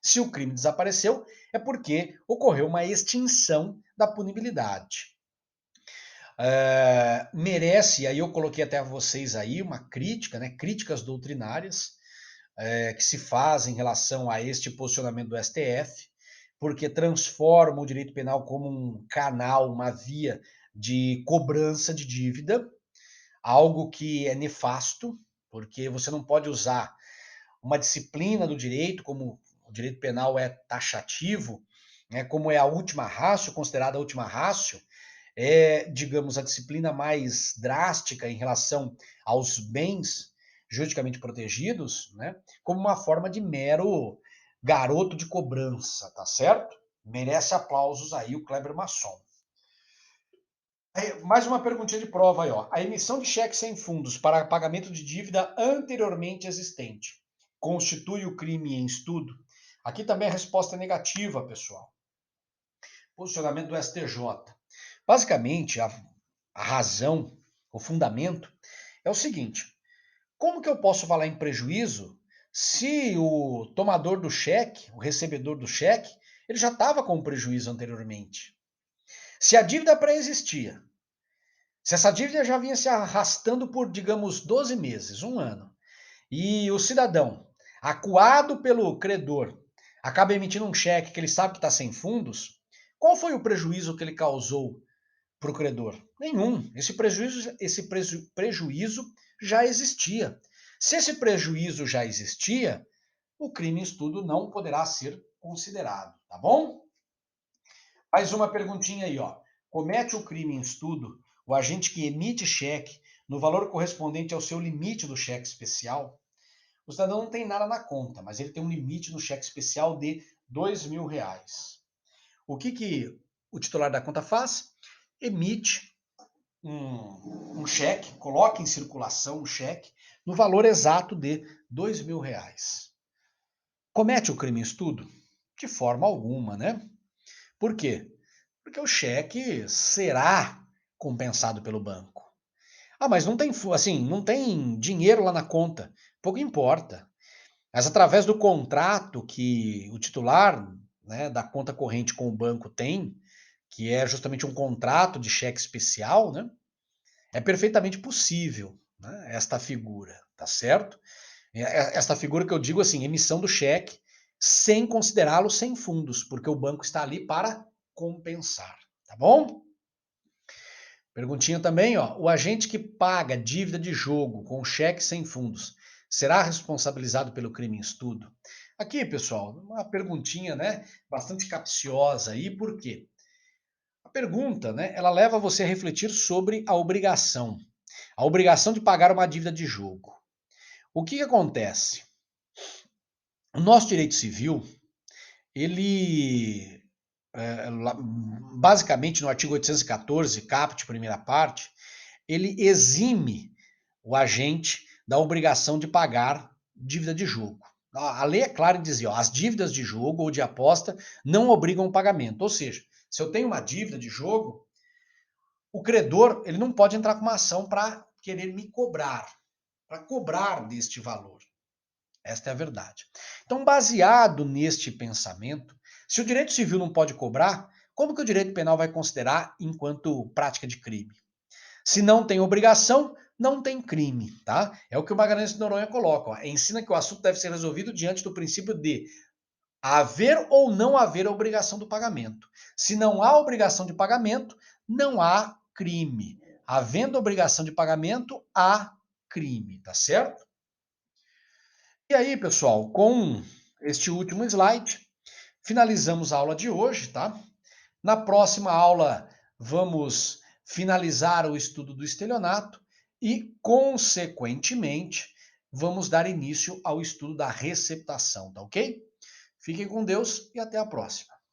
S1: Se o crime desapareceu, é porque ocorreu uma extinção da punibilidade. Merece, aí eu coloquei até a vocês aí uma crítica, né, críticas doutrinárias, que se fazem em relação a este posicionamento do STF, porque transforma o direito penal como um canal, uma via de cobrança de dívida, algo que é nefasto, porque você não pode usar uma disciplina do direito, como o direito penal é taxativo, né, como é a última ratio, considerada a última ratio, digamos, a disciplina mais drástica em relação aos bens juridicamente protegidos, né, como uma forma de mero garoto de cobrança, tá certo? Merece aplausos aí o Kleber Masson. Aí, mais uma perguntinha de prova aí, ó. A emissão de cheque sem fundos para pagamento de dívida anteriormente existente constitui o crime em estudo? Aqui também a resposta é negativa, pessoal. Posicionamento do STJ. Basicamente, a razão, o fundamento é o seguinte: como que eu posso falar em prejuízo se o tomador do cheque, o recebedor do cheque, ele já estava com prejuízo anteriormente? Se a dívida pré-existia, se essa dívida já vinha se arrastando por, digamos, 12 meses, um ano, e o cidadão, acuado pelo credor, acaba emitindo um cheque que ele sabe que está sem fundos, qual foi o prejuízo que ele causou para o credor? Nenhum. Esse prejuízo já existia. Se esse prejuízo já existia, o crime em estudo não poderá ser considerado, tá bom? Mais uma perguntinha aí, ó. Comete o crime em estudo o agente que emite cheque no valor correspondente ao seu limite do cheque especial? O cidadão não tem nada na conta, mas ele tem um limite no cheque especial de R$ 2.000. O que o titular da conta faz? Emite um cheque, coloque em circulação um cheque no valor exato de R$ 2.000. Comete o crime em estudo? De forma alguma, né? Por quê? Porque o cheque será compensado pelo banco. Ah, mas não tem, assim, não tem dinheiro lá na conta. Pouco importa. Mas através do contrato que o titular, né, da conta corrente com o banco tem, que é justamente um contrato de cheque especial, né, é perfeitamente possível, né, esta figura, tá certo? Esta figura que eu digo assim, emissão do cheque sem considerá-lo sem fundos, porque o banco está ali para compensar, tá bom? Perguntinha também, ó. O agente que paga dívida de jogo com cheque sem fundos será responsabilizado pelo crime em estudo? Aqui, pessoal, uma perguntinha, né, bastante capciosa aí, por quê? A pergunta, né, ela leva você a refletir sobre a obrigação de pagar uma dívida de jogo. O que que acontece? O nosso direito civil, ele, basicamente no artigo 814, caput, primeira parte, ele exime o agente da obrigação de pagar dívida de jogo. A lei é clara em dizer, ó, as dívidas de jogo ou de aposta não obrigam o pagamento. Ou seja, se eu tenho uma dívida de jogo, o credor ele não pode entrar com uma ação para querer me cobrar, para cobrar deste valor. Esta é a verdade. Então, baseado neste pensamento, se o direito civil não pode cobrar, como que o direito penal vai considerar enquanto prática de crime? Se não tem obrigação, não tem crime, tá? É o que o Magalhães de Noronha coloca. Ó. Ensina que o assunto deve ser resolvido diante do princípio de haver ou não haver a obrigação do pagamento. Se não há obrigação de pagamento, não há crime. Havendo obrigação de pagamento, há crime, tá certo? E aí, pessoal, com este último slide, finalizamos a aula de hoje, tá? Na próxima aula, vamos finalizar o estudo do estelionato e, consequentemente, vamos dar início ao estudo da receptação, tá ok? Fiquem com Deus e até a próxima.